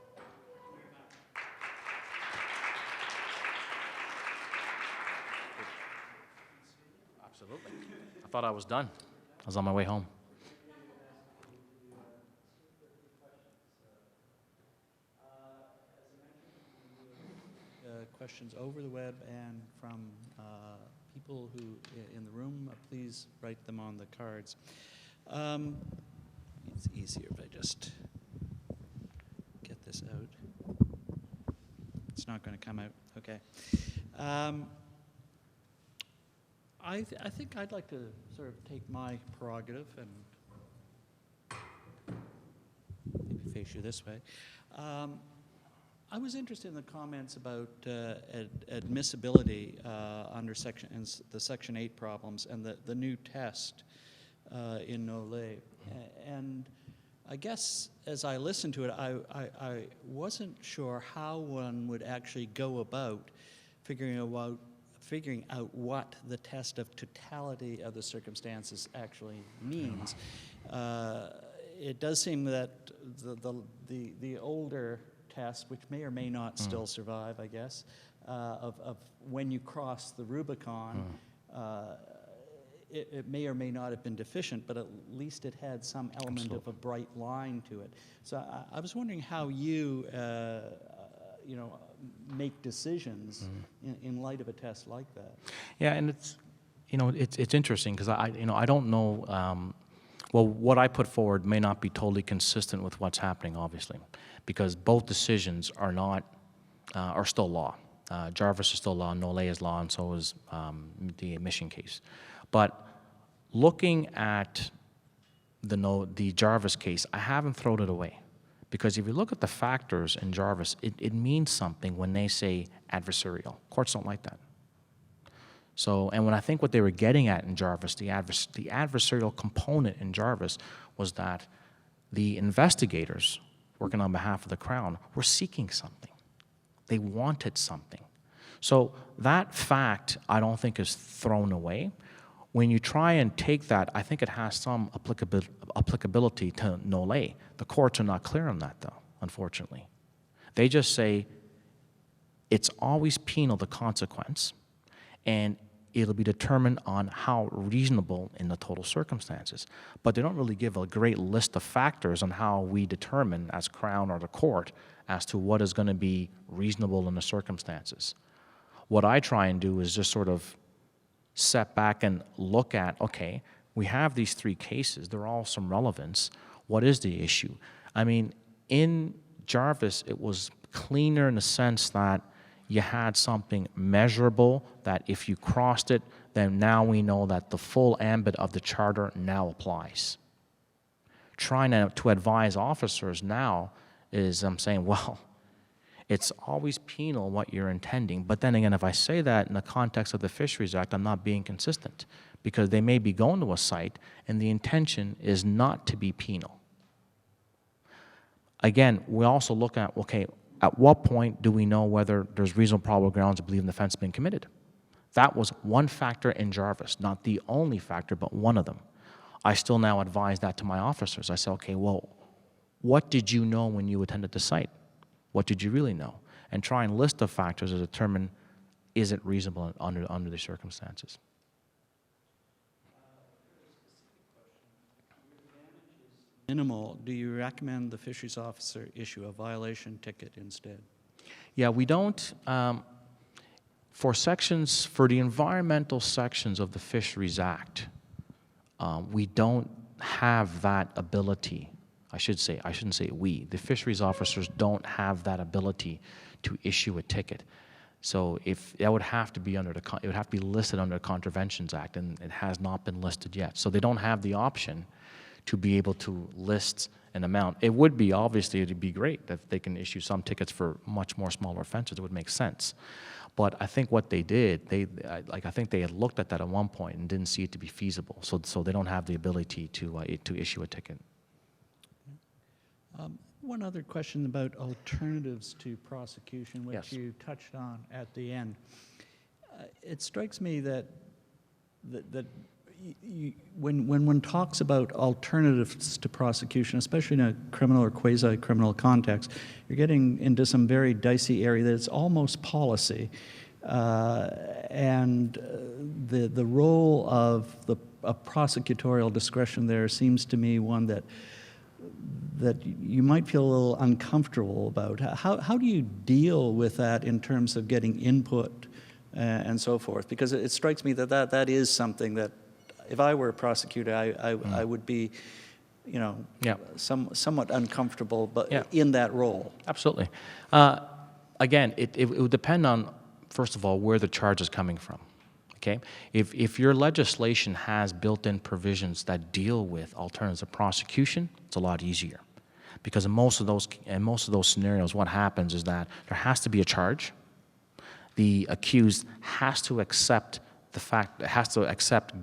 Absolutely. I thought I was done. I was on my way home. Questions over the web and from people who in the room, please write them on the cards. It's easier if I just get this out. It's not going to come out. Okay. I think I'd like to sort of take my prerogative and maybe face you this way. I was interested in the comments about admissibility under the Section 8 problems and the new test in Nolay. And I guess as I listened to it, I wasn't sure how one would actually go about figuring out what the test of totality of the circumstances actually means. It does seem that the older test, which may or may not still survive, I guess, of when you cross the Rubicon, it may or may not have been deficient, but at least it had some element of a bright line to it. So I was wondering how you, make decisions in light of a test like that. Yeah, and it's interesting because I don't know. Well, what I put forward may not be totally consistent with what's happening, obviously, because both decisions are still law. Jarvis is still law, Nolay is law, and so is the emission case. But looking at the Jarvis case, I haven't thrown it away, because if you look at the factors in Jarvis, it means something when they say adversarial. Courts don't like that. So, and when I think what they were getting at in Jarvis, the adversarial component in Jarvis was that the investigators working on behalf of the Crown were seeking something. They wanted something. So that fact, I don't think, is thrown away. When you try and take that, I think it has some applicability to Nolay. The courts are not clear on that, though, unfortunately. They just say it's always penal, the consequence, and it'll be determined on how reasonable in the total circumstances. But they don't really give a great list of factors on how we determine as Crown or the court as to what is going to be reasonable in the circumstances. What I try and do is just sort of step back and look at, okay, we have these three cases. They're all some relevance. What is the issue? I mean, in Jarvis, it was cleaner in the sense that you had something measurable that if you crossed it, then now we know that the full ambit of the charter now applies. Trying to advise officers now is I'm saying, well, it's always penal what you're intending. But then again, if I say that in the context of the Fisheries Act, I'm not being consistent, because they may be going to a site and the intention is not to be penal. Again, we also look at, okay, at what point do we know whether there's reasonable probable grounds to believe an offense has been committed? That was one factor in Jarvis, not the only factor, but one of them. I still now advise that to my officers. I say, okay, well, What did you know when you attended the site? What did you really know? And try and list the factors to determine, is it reasonable under the circumstances? Minimal, do you recommend the fisheries officer issue a violation ticket instead? Yeah, we don't, for the environmental sections of the Fisheries Act, we don't have that ability. I shouldn't say we. The fisheries officers don't have that ability to issue a ticket. So if that would have to be it would have to be listed under the Contraventions Act, and it has not been listed yet. So they don't have the option to be able to list an amount. It would be, obviously, it'd be great if they can issue some tickets for much more smaller offenses. It would make sense. But I think what they did, I think they had looked at that at one point and didn't see it to be feasible. So they don't have the ability to issue a ticket. One other question about alternatives to prosecution, which Yes. you touched on at the end. It strikes me that when one talks about alternatives to prosecution, especially in a criminal or quasi-criminal context, you're getting into some very dicey area that it's almost policy. And the role of a prosecutorial discretion there seems to me one that you might feel a little uncomfortable about. How do you deal with that in terms of getting input and so forth? Because it strikes me that is something that, if I were a prosecutor, I would be, Yeah. somewhat uncomfortable, but Yeah. in that role. Absolutely. Again, it would depend on, first of all, where the charge is coming from. Okay? If your legislation has built-in provisions that deal with alternatives of prosecution, it's a lot easier. Because in most of those scenarios, what happens is that there has to be a charge. The accused has to accept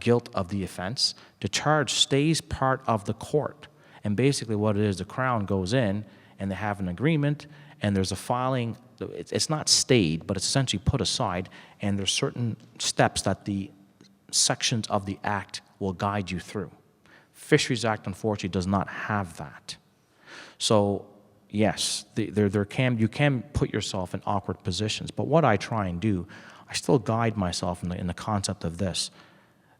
guilt of the offense. The charge stays part of the court. And basically what it is, the Crown goes in and they have an agreement, and there's a filing. It's not stayed, but it's essentially put aside, and there's certain steps that the sections of the Act will guide you through. Fisheries Act, unfortunately, does not have that. So yes, you can put yourself in awkward positions, but what I try and do, I still guide myself in the concept of this.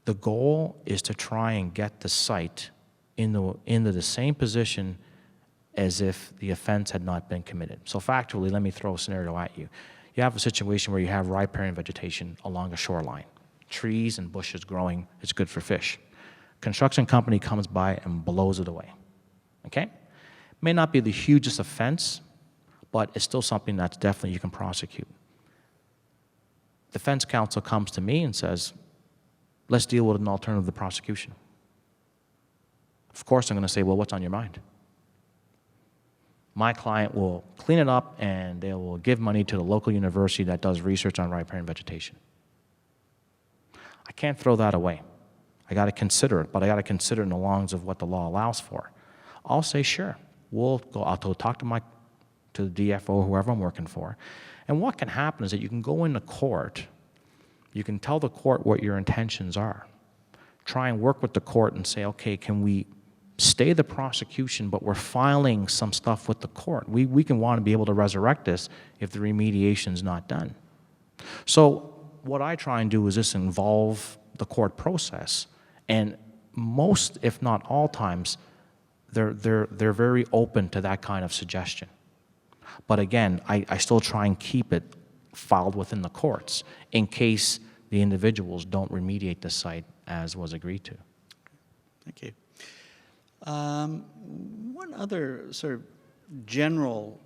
The goal is to try and get the site into the same position as if the offense had not been committed. So factually, let me throw a scenario at you. You have a situation where you have riparian vegetation along a shoreline. Trees and bushes growing, it's good for fish. Construction company comes by and blows it away. Okay? May not be the hugest offense, but it's still something that's definitely you can prosecute. Defense counsel comes to me and says, let's deal with an alternative to prosecution. Of course, I'm going to say, well, what's on your mind? My client will clean it up and they will give money to the local university that does research on riparian vegetation. I can't throw that away. I got to consider it, but I got to consider it in the lines of what the law allows for. I'll say, sure, I'll go talk to the DFO, whoever I'm working for. And what can happen is that you can go into court, you can tell the court what your intentions are. Try and work with the court and say, okay, can we stay the prosecution, but we're filing some stuff with the court. We can want to be able to resurrect this if the remediation's not done. So what I try and do is just involve the court process, and most, if not all times, they're very open to that kind of suggestion. But again, I still try and keep it filed within the courts in case the individuals don't remediate the site as was agreed to. Thank you. One other sort of general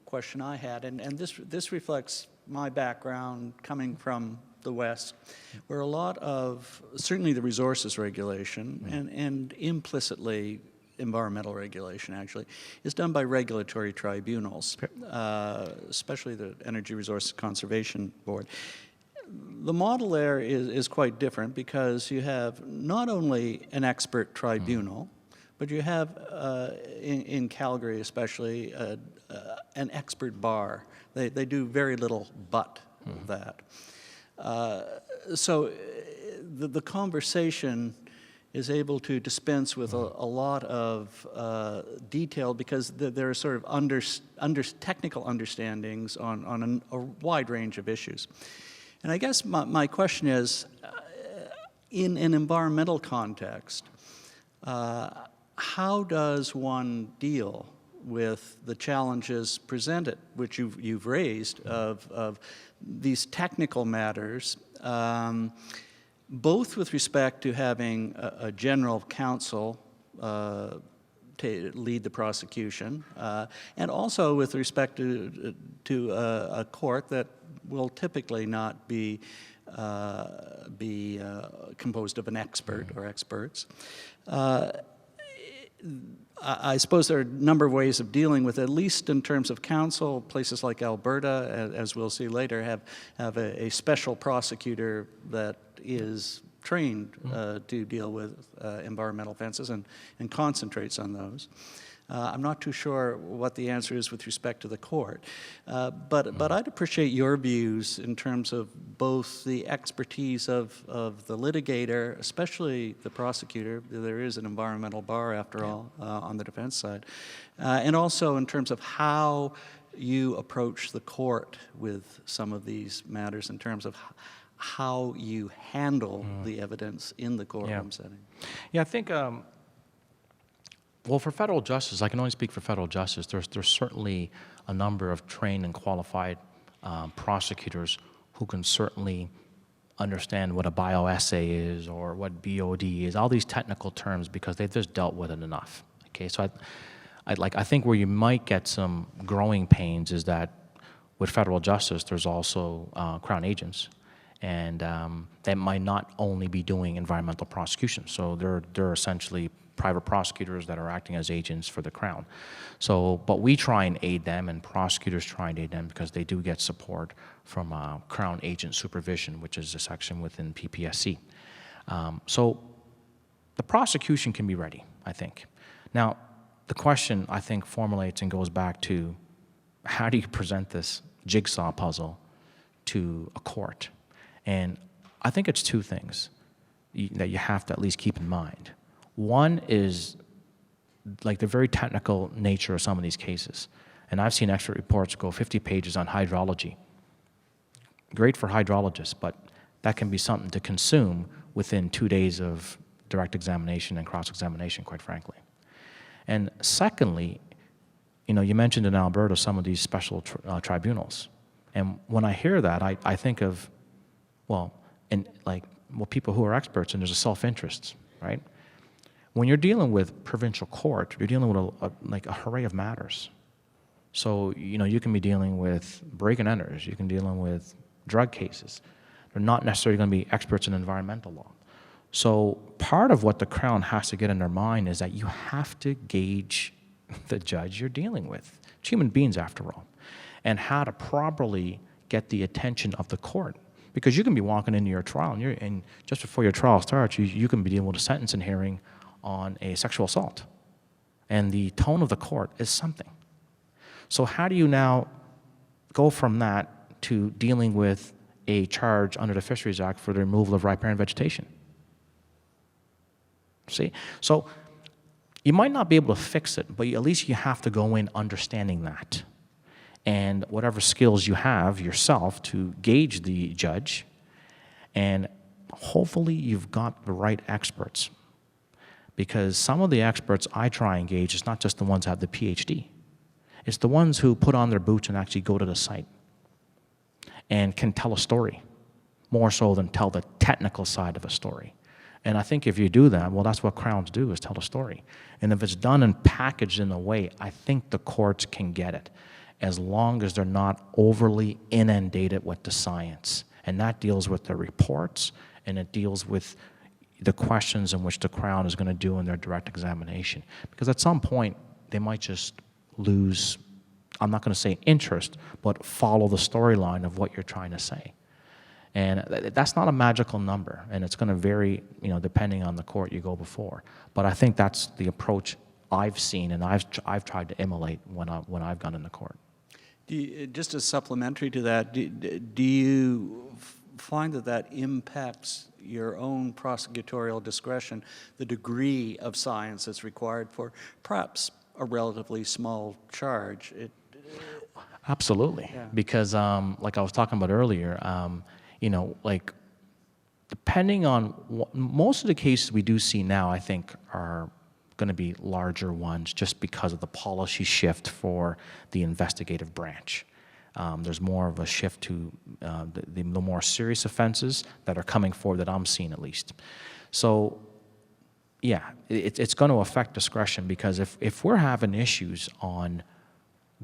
question I had, and this reflects my background coming from the West, where a lot of, certainly the resources regulation and implicitly environmental regulation actually, is done by regulatory tribunals, especially the Energy Resources Conservation Board. The model there is quite different because you have not only an expert tribunal, but you have, in Calgary especially, an expert bar. They do very little but that. So the conversation is able to dispense with a lot of detail because there are sort of technical understandings on a wide range of issues. And I guess my question is, in an environmental context, how does one deal with the challenges presented, which you've raised, of these technical matters, both with respect to having a general counsel to lead the prosecution, and also with respect to a court that will typically not be composed of an expert or experts. I suppose there are a number of ways of dealing with it, at least in terms of counsel. Places like Alberta, as we'll see later, have a special prosecutor that is trained to deal with environmental offenses and concentrates on those. I'm not too sure what the answer is with respect to the court, but I'd appreciate your views in terms of both the expertise of the litigator, especially the prosecutor. There is an environmental bar, after all, on the defense side, and also in terms of how you approach the court with some of these matters in terms of how you handle the evidence in the courtroom setting. Yeah, I think, well, for federal justice, I can only speak for federal justice, there's certainly a number of trained and qualified prosecutors who can certainly understand what a bioassay is or what BOD is, all these technical terms, because they've just dealt with it enough. Okay, so I think where you might get some growing pains is that with federal justice, there's also Crown agents, and they might not only be doing environmental prosecution. So they're essentially private prosecutors that are acting as agents for the Crown. So, but we try and aid them, and prosecutors try and aid them because they do get support from Crown agent supervision, which is a section within PPSC. So the prosecution can be ready, I think. Now, the question, I think, formulates and goes back to how do you present this jigsaw puzzle to a court? And I think it's two things that you have to at least keep in mind. One is like the very technical nature of some of these cases. And I've seen expert reports go 50 pages on hydrology. Great for hydrologists, but that can be something to consume within 2 days of direct examination and cross-examination, quite frankly. And secondly, you know, you mentioned in Alberta some of these special tribunals. And when I hear that, I think of, people who are experts, and there's a self-interest, right? When you're dealing with provincial court, you're dealing with a array of matters. So, you know, you can be dealing with break and enters, you can be dealing with drug cases. They're not necessarily going to be experts in environmental law. So part of what the Crown has to get in their mind is that you have to gauge the judge you're dealing with. It's human beings, after all, and how to properly get the attention of the court. Because you can be walking into your trial, and just before your trial starts, you can be dealing with a sentencing hearing on a sexual assault. And the tone of the court is something. So how do you now go from that to dealing with a charge under the Fisheries Act for the removal of riparian vegetation? See? So you might not be able to fix it, but at least you have to go in understanding that. And whatever skills you have yourself to gauge the judge, and hopefully you've got the right experts. Because some of the experts I try and engage is not just the ones that have the PhD. It's the ones who put on their boots and actually go to the site and can tell a story, more so than tell the technical side of a story. And I think if you do that, well, that's what Crowns do, is tell a story. And if it's done and packaged in a way, I think the courts can get it, as long as they're not overly inundated with the science. And that deals with the reports, and it deals with the questions in which the Crown is going to do in their direct examination. Because at some point, they might just lose, I'm not going to say interest, but follow the storyline of what you're trying to say. And that's not a magical number, and it's going to vary, you know, depending on the court you go before. But I think that's the approach I've seen, and I've tried to emulate when I've gone into court. Just as supplementary to that, do you find that impacts your own prosecutorial discretion the degree of science that's required for perhaps a relatively small charge. Absolutely. Yeah. Because, like I was talking about earlier, like depending on most of the cases we do see now, I think are going to be larger ones just because of the policy shift for the investigative branch. There's more of a shift to the more serious offenses that are coming forward that I'm seeing at least. So, yeah, it's going to affect discretion because if we're having issues on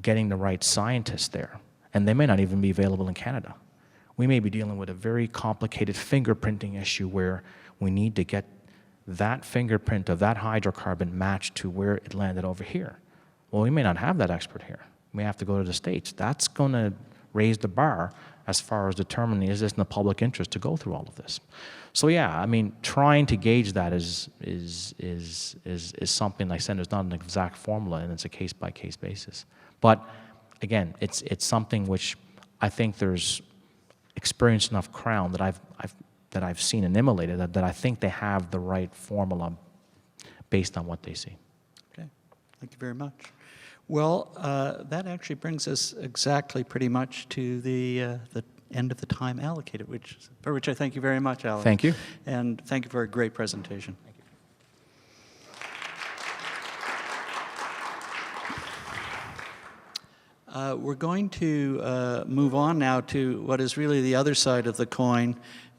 getting the right scientists there, and they may not even be available in Canada, we may be dealing with a very complicated fingerprinting issue where we need to get that fingerprint of that hydrocarbon matched to where it landed over here. Well, we may not have that expert here. We may have to go to the States. That's going to raise the bar as far as determining is this in the public interest to go through all of this. So yeah, I mean, trying to gauge that is something, like I said, there's not an exact formula, and it's a case-by-case basis. But again, it's something which I think there's experienced enough Crown that I've seen and emulated that I think they have the right formula based on what they see. Okay, thank you very much. Well, that actually brings us exactly pretty much to the end of the time allocated, for which I thank you very much, Alex. Thank you. And thank you for a great presentation. Thank you. We're going to move on now to what is really the other side of the coin,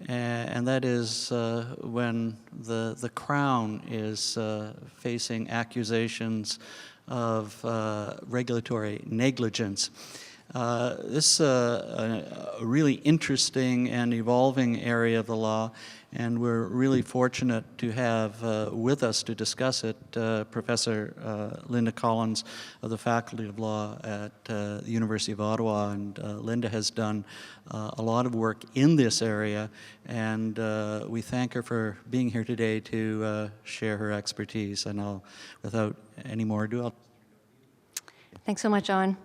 and that is when the Crown is facing accusations of regulatory negligence. This is a really interesting and evolving area of the law, and we're really fortunate to have with us to discuss it Professor Linda Collins of the Faculty of Law at the University of Ottawa. And Linda has done a lot of work in this area, and we thank her for being here today to share her expertise. And without any more ado, Thanks so much, Owen.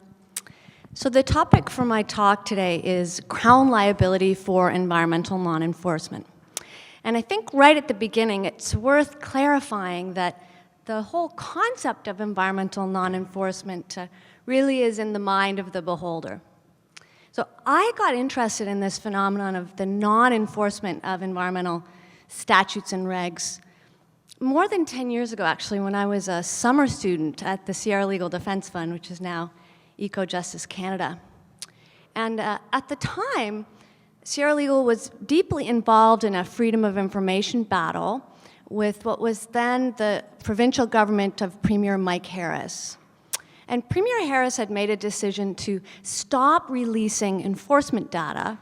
So the topic for my talk today is Crown liability for environmental non-enforcement. And I think right at the beginning, it's worth clarifying that the whole concept of environmental non-enforcement really is in the mind of the beholder. So I got interested in this phenomenon of the non-enforcement of environmental statutes and regs more than 10 years ago, actually, when I was a summer student at the Sierra Legal Defense Fund, which is now Eco-Justice Canada. And at the time, Sierra Legal was deeply involved in a freedom of information battle with what was then the provincial government of Premier Mike Harris. And Premier Harris had made a decision to stop releasing enforcement data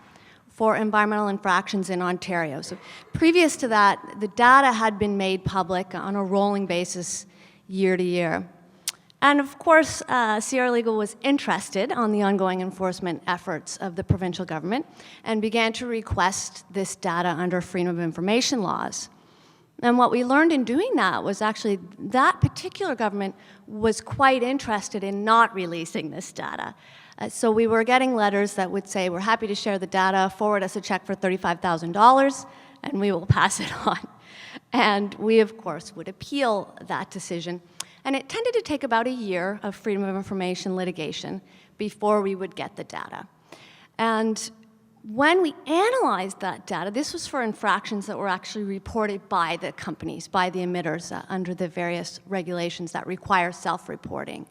for environmental infractions in Ontario. So previous to that, the data had been made public on a rolling basis year to year. And of course, Sierra Legal was interested on the ongoing enforcement efforts of the provincial government and began to request this data under freedom of information laws. And what we learned in doing that was actually that particular government was quite interested in not releasing this data. So we were getting letters that would say, we're happy to share the data, forward us a check for $35,000, and we will pass it on. And we, of course, would appeal that decision. And it tended to take about a year of freedom of information litigation before we would get the data. And when we analyzed that data, this was for infractions that were actually reported by the companies, by the emitters, under the various regulations that require self-reporting.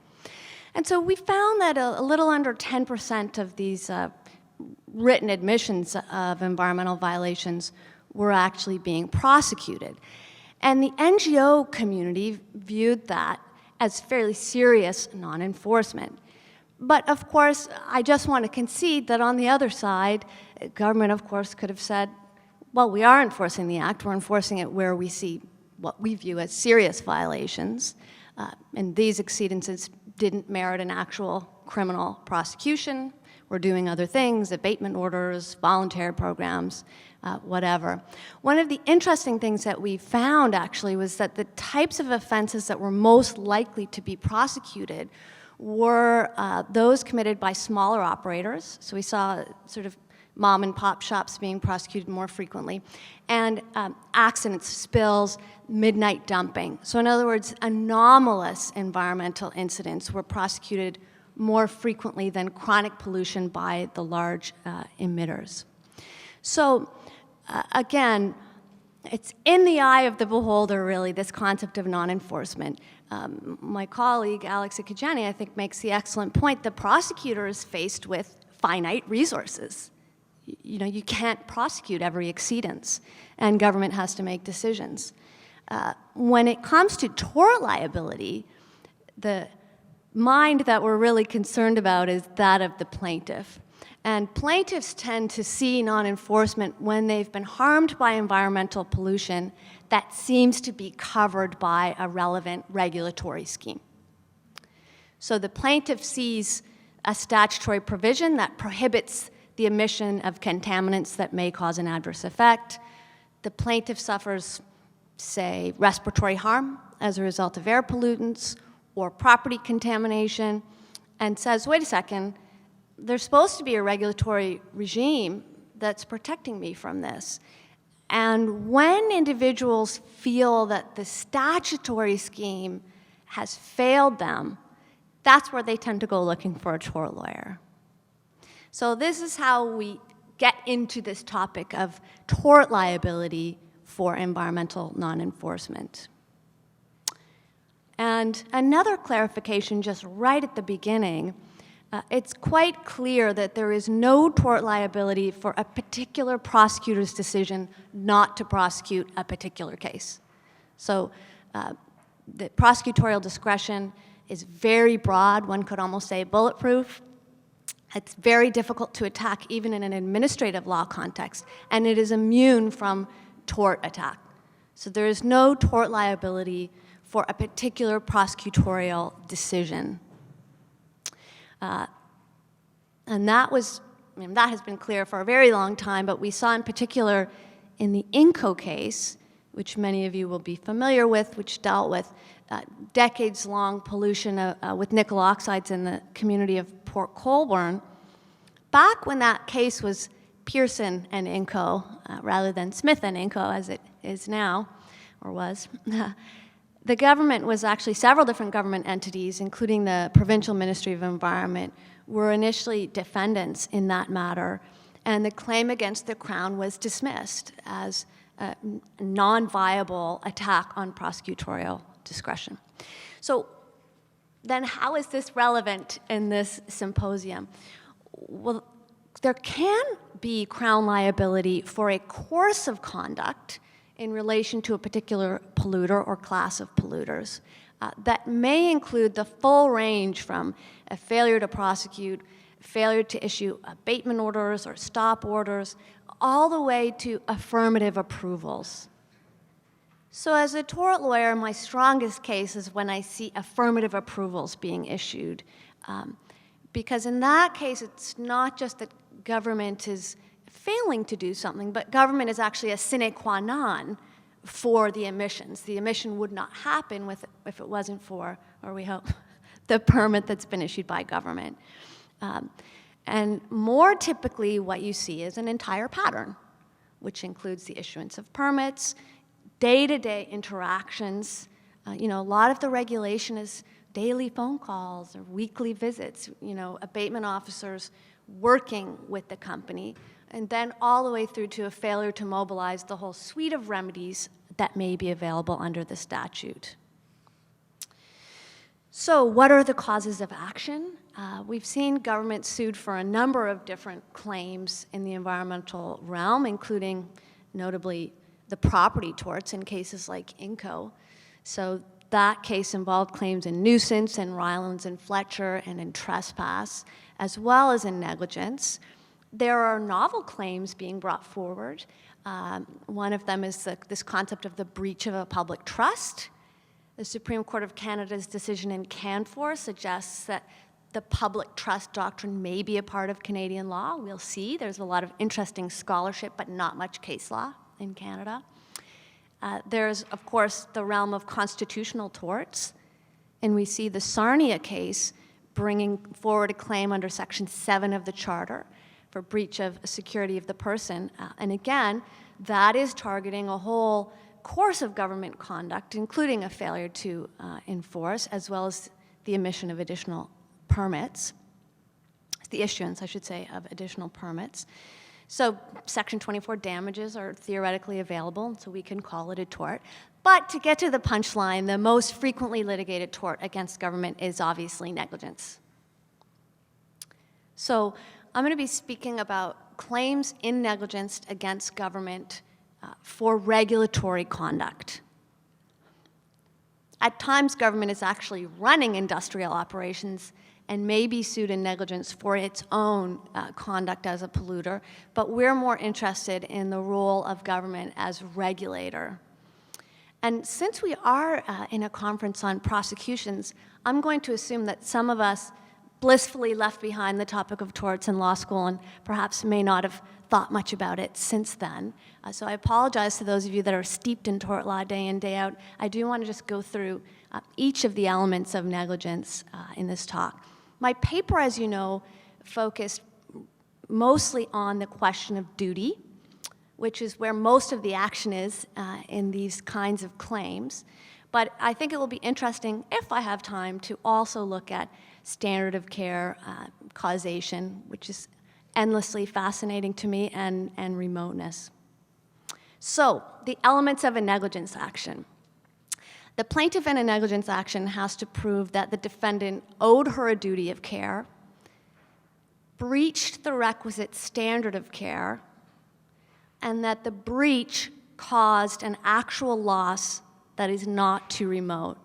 And so we found that a little under 10% of these written admissions of environmental violations were actually being prosecuted. And the NGO community viewed that as fairly serious non-enforcement. But of course, I just want to concede that on the other side, government, of course, could have said, well, we are enforcing the act. We're enforcing it where we see what we view as serious violations. And these exceedances didn't merit an actual criminal prosecution. We're doing other things, abatement orders, voluntary programs, whatever. One of the interesting things that we found, actually, was that the types of offenses that were most likely to be prosecuted were those committed by smaller operators. So we saw sort of mom and pop shops being prosecuted more frequently, and accidents, spills, midnight dumping. So in other words, anomalous environmental incidents were prosecuted more frequently than chronic pollution by the large emitters. So again, it's in the eye of the beholder, really, this concept of non-enforcement. My colleague, Alex Ikejani, I think makes the excellent point. The prosecutor is faced with finite resources. You know, you can't prosecute every exceedance, and government has to make decisions. When it comes to tort liability, the mind that we're really concerned about is that of the plaintiff. And plaintiffs tend to see non-enforcement when they've been harmed by environmental pollution that seems to be covered by a relevant regulatory scheme. So the plaintiff sees a statutory provision that prohibits the emission of contaminants that may cause an adverse effect. The plaintiff suffers, say, respiratory harm as a result of air pollutants or property contamination, and says, wait a second, there's supposed to be a regulatory regime that's protecting me from this. And when individuals feel that the statutory scheme has failed them, that's where they tend to go looking for a tort lawyer. So this is how we get into this topic of tort liability for environmental non-enforcement. And another clarification just right at the beginning, it's quite clear that there is no tort liability for a particular prosecutor's decision not to prosecute a particular case. So the prosecutorial discretion is very broad, one could almost say bulletproof. It's very difficult to attack even in an administrative law context, and it is immune from tort attack. So there is no tort liability for a particular prosecutorial decision. And that has been clear for a very long time, but we saw in particular in the Inco case, which many of you will be familiar with, which dealt with decades-long pollution with nickel oxides in the community of Port Colborne. Back when that case was Pearson and Inco, rather than Smith and Inco as it is now, or was, the government was actually several different government entities, including the Provincial Ministry of Environment, were initially defendants in that matter, and the claim against the Crown was dismissed as a non-viable attack on prosecutorial discretion. So then how is this relevant in this symposium? Well, there can be Crown liability for a course of conduct in relation to a particular polluter or class of polluters that may include the full range from a failure to prosecute, failure to issue abatement orders or stop orders, all the way to affirmative approvals. So as a tort lawyer, my strongest case is when I see affirmative approvals being issued. Because in that case, it's not just that government is failing to do something, but government is actually a sine qua non for the emissions. The emission would not happen if it wasn't for, or we hope, the permit that's been issued by government. And more typically, what you see is an entire pattern, which includes the issuance of permits, day-to-day interactions. A lot of the regulation is daily phone calls or weekly visits, abatement officers working with the company, and then all the way through to a failure to mobilize the whole suite of remedies that may be available under the statute. So what are the causes of action? We've seen governments sued for a number of different claims in the environmental realm, including notably the property torts in cases like Inco. So that case involved claims in nuisance, in Rylands and Fletcher, and in trespass, as well as in negligence. There are novel claims being brought forward. One of them is this concept of the breach of a public trust. The Supreme Court of Canada's decision in Canfor suggests that the public trust doctrine may be a part of Canadian law. We'll see. There's a lot of interesting scholarship, but not much case law in Canada. There's, of course, the realm of constitutional torts, and we see the Sarnia case bringing forward a claim under Section 7 of the Charter for breach of security of the person. And again, that is targeting a whole course of government conduct, including a failure to enforce, as well as the emission of additional permits, the issuance, I should say, of additional permits. So Section 24 damages are theoretically available, so we can call it a tort. But to get to the punchline, the most frequently litigated tort against government is obviously negligence. So I'm going to be speaking about claims in negligence against government for regulatory conduct. At times, government is actually running industrial operations and may be sued in negligence for its own conduct as a polluter, but we're more interested in the role of government as regulator. And since we are in a conference on prosecutions, I'm going to assume that some of us blissfully left behind the topic of torts in law school and perhaps may not have thought much about it since then. So I apologize to those of you that are steeped in tort law day in, day out. I do want to just go through each of the elements of negligence in this talk. My paper, as you know, focused mostly on the question of duty, which is where most of the action is in these kinds of claims. But I think it will be interesting, if I have time, to also look at standard of care, causation, which is endlessly fascinating to me, and remoteness. So, the elements of a negligence action. The plaintiff in a negligence action has to prove that the defendant owed her a duty of care, breached the requisite standard of care, and that the breach caused an actual loss that is not too remote.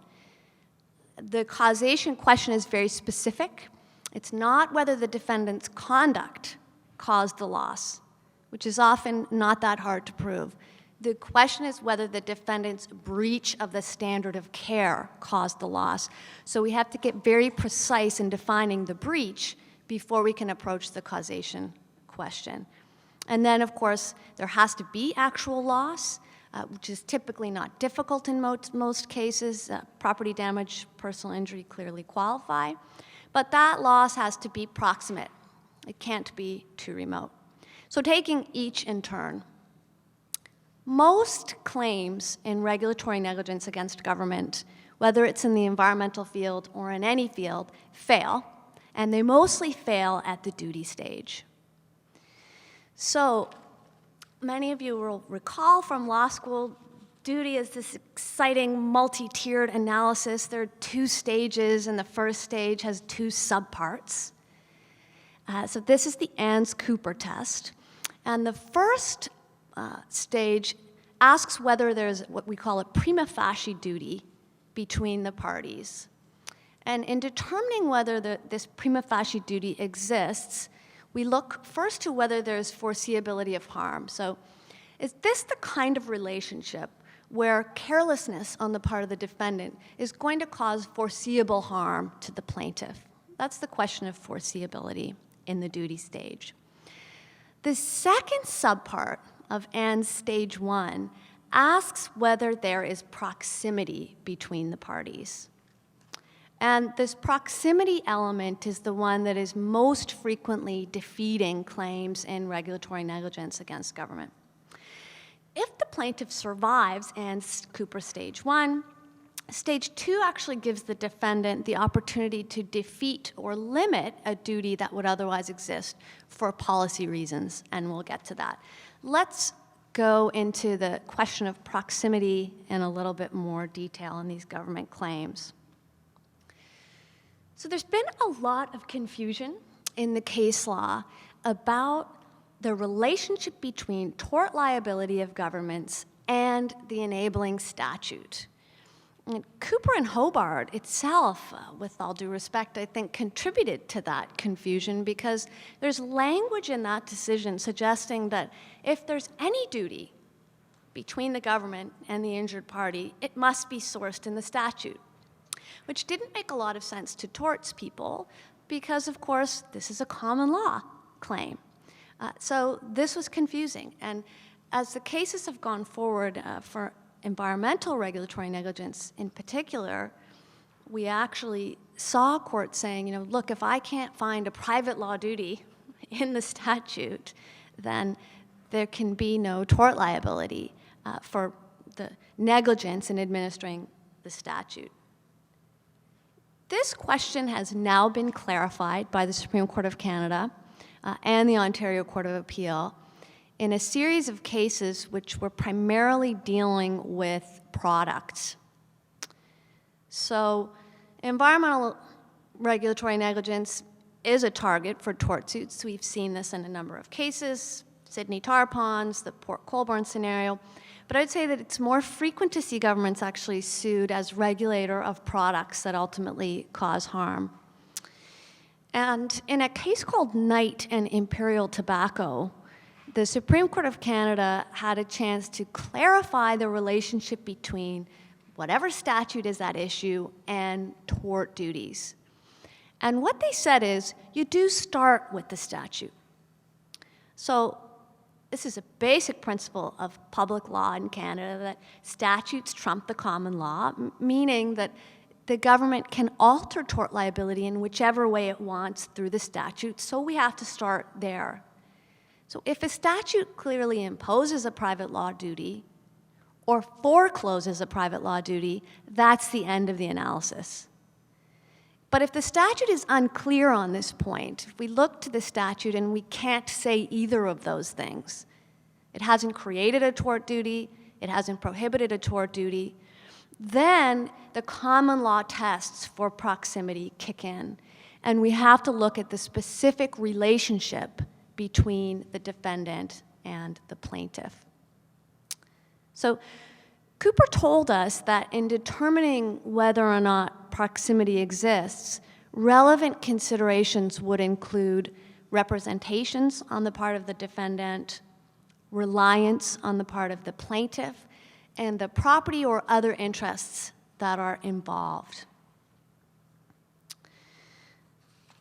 The causation question is very specific. It's not whether the defendant's conduct caused the loss, which is often not that hard to prove. The question is whether the defendant's breach of the standard of care caused the loss. So we have to get very precise in defining the breach before we can approach the causation question. And then, of course, there has to be actual loss, which is typically not difficult in most cases. Property damage, personal injury clearly qualify. But that loss has to be proximate. It can't be too remote. So taking each in turn. Most claims in regulatory negligence against government, whether it's in the environmental field or in any field, fail, and they mostly fail at the duty stage. So many of you will recall from law school, duty is this exciting multi-tiered analysis. There are 2 stages, and the first stage has 2 subparts. So this is the Ans-Cooper test. And the first stage asks whether there's what we call a prima facie duty between the parties. And in determining whether this prima facie duty exists, we look first to whether there's foreseeability of harm. So is this the kind of relationship where carelessness on the part of the defendant is going to cause foreseeable harm to the plaintiff? That's the question of foreseeability in the duty stage. The second subpart of Ans stage 1 asks whether there is proximity between the parties. And this proximity element is the one that is most frequently defeating claims in regulatory negligence against government. If the plaintiff survives Ans-Cooper stage 1, stage 2 actually gives the defendant the opportunity to defeat or limit a duty that would otherwise exist for policy reasons, and we'll get to that. Let's go into the question of proximity in a little bit more detail in these government claims. So there's been a lot of confusion in the case law about the relationship between tort liability of governments and the enabling statute. And Cooper and Hobart itself, with all due respect, I think contributed to that confusion because there's language in that decision suggesting that if there's any duty between the government and the injured party, it must be sourced in the statute, which didn't make a lot of sense to torts people because, of course, this is a common law claim. So this was confusing. And as the cases have gone forward for environmental regulatory negligence in particular, we actually saw courts saying, look, if I can't find a private law duty in the statute, then there can be no tort liability for the negligence in administering the statute. This question has now been clarified by the Supreme Court of Canada and the Ontario Court of Appeal in a series of cases which were primarily dealing with products. So environmental regulatory negligence is a target for tort suits. We've seen this in a number of cases, Sydney tar ponds, the Port Colborne scenario. But I'd say that it's more frequent to see governments actually sued as regulator of products that ultimately cause harm. And in a case called Knight and Imperial Tobacco, the Supreme Court of Canada had a chance to clarify the relationship between whatever statute is at issue and tort duties. And what they said is, you do start with the statute. So this is a basic principle of public law in Canada, that statutes trump the common law, meaning that the government can alter tort liability in whichever way it wants through the statute, so we have to start there. So if a statute clearly imposes a private law duty or forecloses a private law duty, that's the end of the analysis. But if the statute is unclear on this point, if we look to the statute and we can't say either of those things, it hasn't created a tort duty, it hasn't prohibited a tort duty, then the common law tests for proximity kick in. And we have to look at the specific relationship between the defendant and the plaintiff. So Cooper told us that in determining whether or not proximity exists, relevant considerations would include representations on the part of the defendant, reliance on the part of the plaintiff, and the property or other interests that are involved.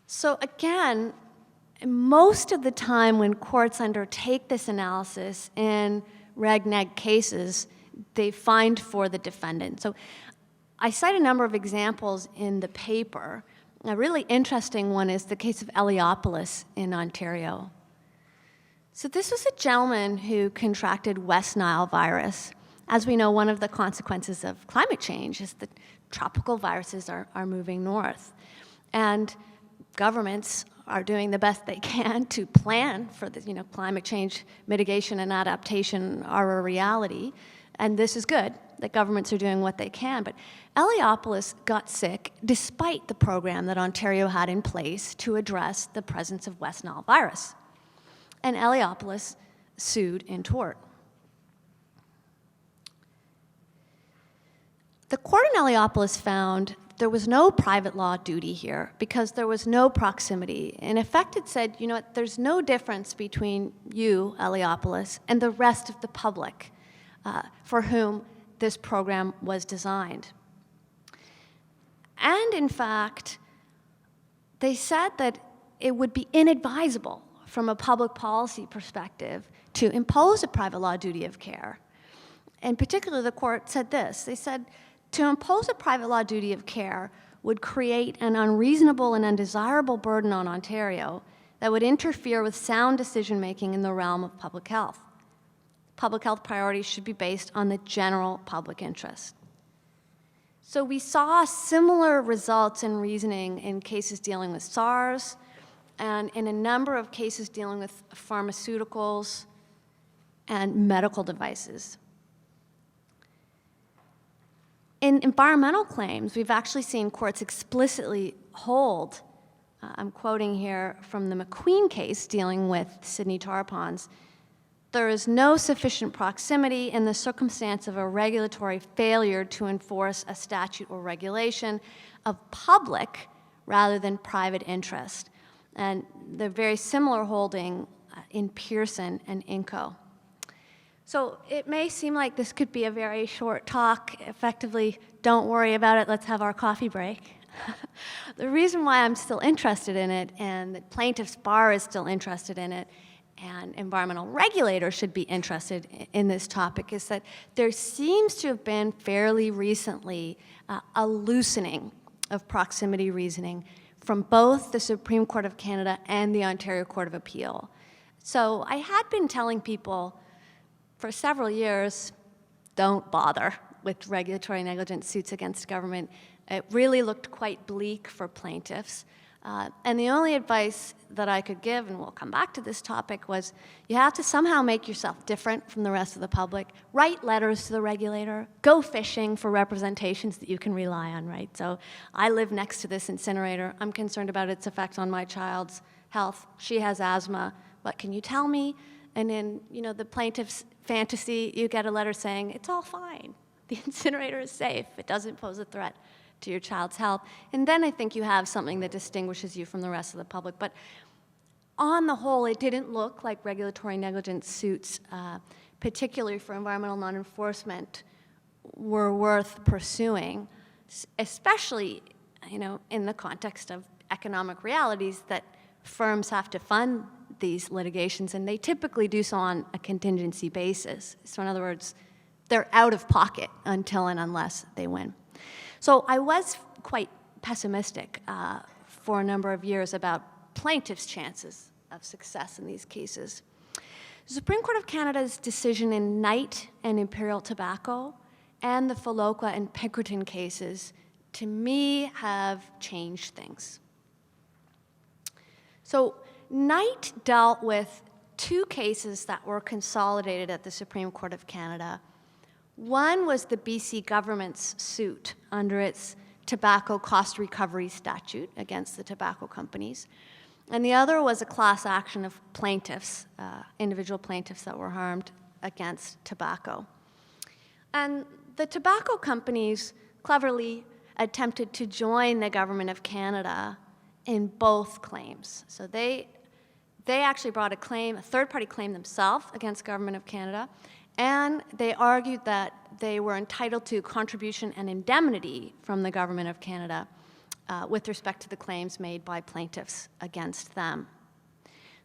So again, most of the time when courts undertake this analysis in reg-neg cases, they find for the defendant. So I cite a number of examples in the paper. A really interesting one is the case of Heliopolis in Ontario. So this was a gentleman who contracted West Nile virus. As we know, one of the consequences of climate change is that tropical viruses are moving north. And governments are doing the best they can to plan for the, climate change mitigation and adaptation are a reality. And this is good, that governments are doing what they can. But Heliopolis got sick despite the program that Ontario had in place to address the presence of West Nile virus. And Heliopolis sued in tort. The court in Heliopolis found there was no private law duty here because there was no proximity. In effect, it said, there's no difference between you, Heliopolis, and the rest of the public for whom this program was designed. And in fact, they said that it would be inadvisable from a public policy perspective to impose a private law duty of care. In particular, the court said this. They said, to impose a private law duty of care would create an unreasonable and undesirable burden on Ontario that would interfere with sound decision-making in the realm of public health. Public health priorities should be based on the general public interest. So we saw similar results in reasoning in cases dealing with SARS and in a number of cases dealing with pharmaceuticals and medical devices. In environmental claims, we've actually seen courts explicitly hold, I'm quoting here from the McQueen case dealing with Sydney tar ponds, there is no sufficient proximity in the circumstance of a regulatory failure to enforce a statute or regulation of public rather than private interest. And they're very similar holding in Pearson and Inco. So it may seem like this could be a very short talk. Effectively, don't worry about it, let's have our coffee break. The reason why I'm still interested in it, and the plaintiff's bar is still interested in it, and environmental regulators should be interested in this topic, is that there seems to have been fairly recently a loosening of proximity reasoning from both the Supreme Court of Canada and the Ontario Court of Appeal. So I had been telling people for several years, don't bother with regulatory negligence suits against government. It really looked quite bleak for plaintiffs. And the only advice that I could give, and we'll come back to this topic, was you have to somehow make yourself different from the rest of the public. Write letters to the regulator. Go fishing for representations that you can rely on, right? So I live next to this incinerator. I'm concerned about its effect on my child's health. She has asthma. What can you tell me? And in the plaintiff's fantasy, you get a letter saying, it's all fine. The incinerator is safe. It doesn't pose a threat to your child's health. And then I think you have something that distinguishes you from the rest of the public. But on the whole, it didn't look like regulatory negligence suits, particularly for environmental non-enforcement, were worth pursuing, especially in the context of economic realities that firms have to fund these litigations, and they typically do so on a contingency basis. So in other words, they're out of pocket until and unless they win. So I was quite pessimistic for a number of years about plaintiffs' chances of success in these cases. The Supreme Court of Canada's decision in Knight and Imperial Tobacco and the Filoka and Pinkerton cases, to me, have changed things. So Knight dealt with two cases that were consolidated at the Supreme Court of Canada. One was the BC government's suit under its tobacco cost recovery statute against the tobacco companies. And the other was a class action of plaintiffs, individual plaintiffs that were harmed against tobacco. And the tobacco companies cleverly attempted to join the government of Canada in both claims. So they actually brought a claim, a third-party claim themselves against the government of Canada, and they argued that they were entitled to contribution and indemnity from the government of Canada with respect to the claims made by plaintiffs against them.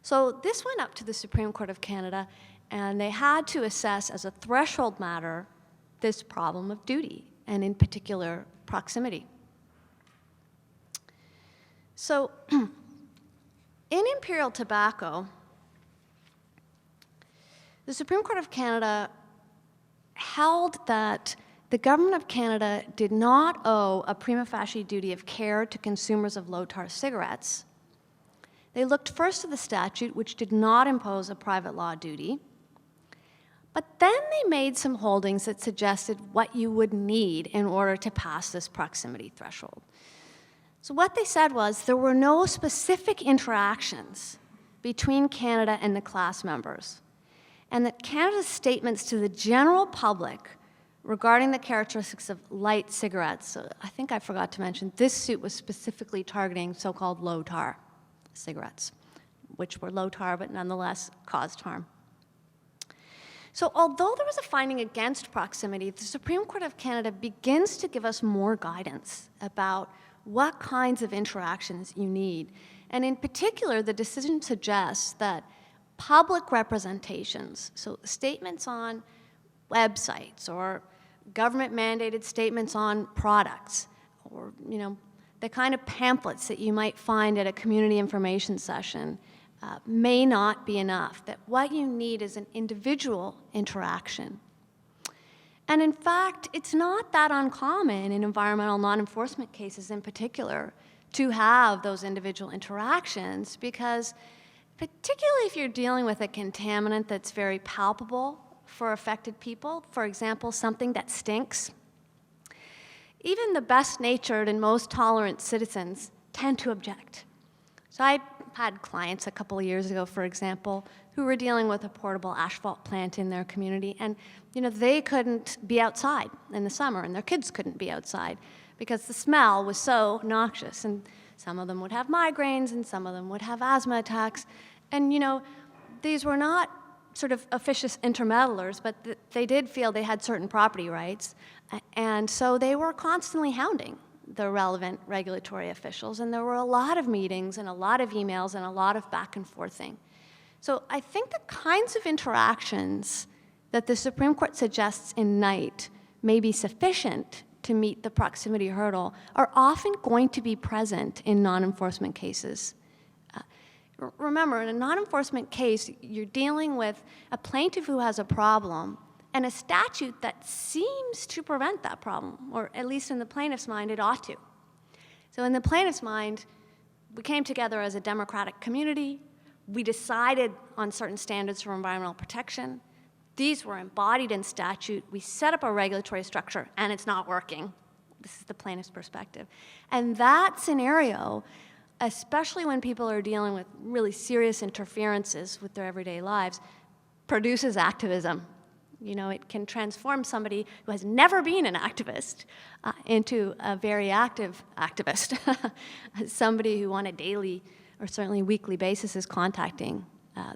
So this went up to the Supreme Court of Canada, and they had to assess as a threshold matter this problem of duty, and in particular, proximity. So in Imperial Tobacco, the Supreme Court of Canada held that the government of Canada did not owe a prima facie duty of care to consumers of low-tar cigarettes. They looked first at the statute, which did not impose a private law duty, but then they made some holdings that suggested what you would need in order to pass this proximity threshold. So what they said was there were no specific interactions between Canada and the class members, and that Canada's statements to the general public regarding the characteristics of light cigarettes, so I think I forgot to mention, this suit was specifically targeting so-called low-tar cigarettes, which were low-tar but nonetheless caused harm. So although there was a finding against proximity, the Supreme Court of Canada begins to give us more guidance about what kinds of interactions you need. And in particular, the decision suggests that public representations, so statements on websites or government-mandated statements on products, or the kind of pamphlets that you might find at a community information session, may not be enough, that what you need is an individual interaction. And in fact, it's not that uncommon in environmental non-enforcement cases in particular to have those individual interactions, because particularly if you're dealing with a contaminant that's very palpable for affected people, for example, something that stinks, even the best-natured and most tolerant citizens tend to object. So I had clients a couple of years ago, for example, who were dealing with a portable asphalt plant in their community, and they couldn't be outside in the summer, and their kids couldn't be outside because the smell was so noxious, and some of them would have migraines, and some of them would have asthma attacks, and these were not sort of officious intermeddlers, but they did feel they had certain property rights, and so they were constantly hounding the relevant regulatory officials, and there were a lot of meetings and a lot of emails and a lot of back and forthing. So I think the kinds of interactions that the Supreme Court suggests in Knight may be sufficient to meet the proximity hurdle are often going to be present in non-enforcement cases. Remember, in a non-enforcement case, you're dealing with a plaintiff who has a problem and a statute that seems to prevent that problem, or at least in the plaintiff's mind, it ought to. So in the plaintiff's mind, we came together as a democratic community. We decided on certain standards for environmental protection. These were embodied in statute. We set up a regulatory structure, and it's not working. This is the plaintiff's perspective. And that scenario, especially when people are dealing with really serious interferences with their everyday lives, produces activism. You know, it can transform somebody who has never been an activist into a very active activist, somebody who on a daily or certainly weekly basis is contacting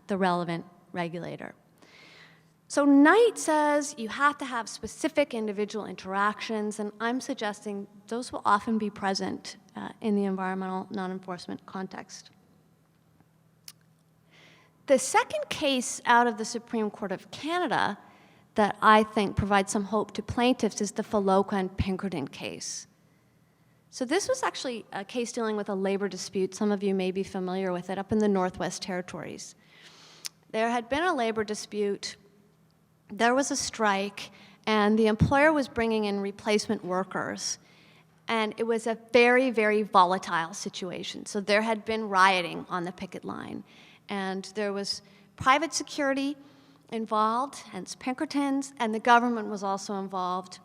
the relevant regulator. So Knight says you have to have specific individual interactions, and I'm suggesting those will often be present in the environmental non-enforcement context. The second case out of the Supreme Court of Canada that I think provides some hope to plaintiffs is the Filoqa and Pinkerton case. So this was actually a case dealing with a labor dispute. Some of you may be familiar with it, up in the Northwest Territories. There had been a labor dispute, there was a strike, and the employer was bringing in replacement workers. And it was a very, very volatile situation. So there had been rioting on the picket line, and there was private security involved, hence Pinkertons, and the government was also involved.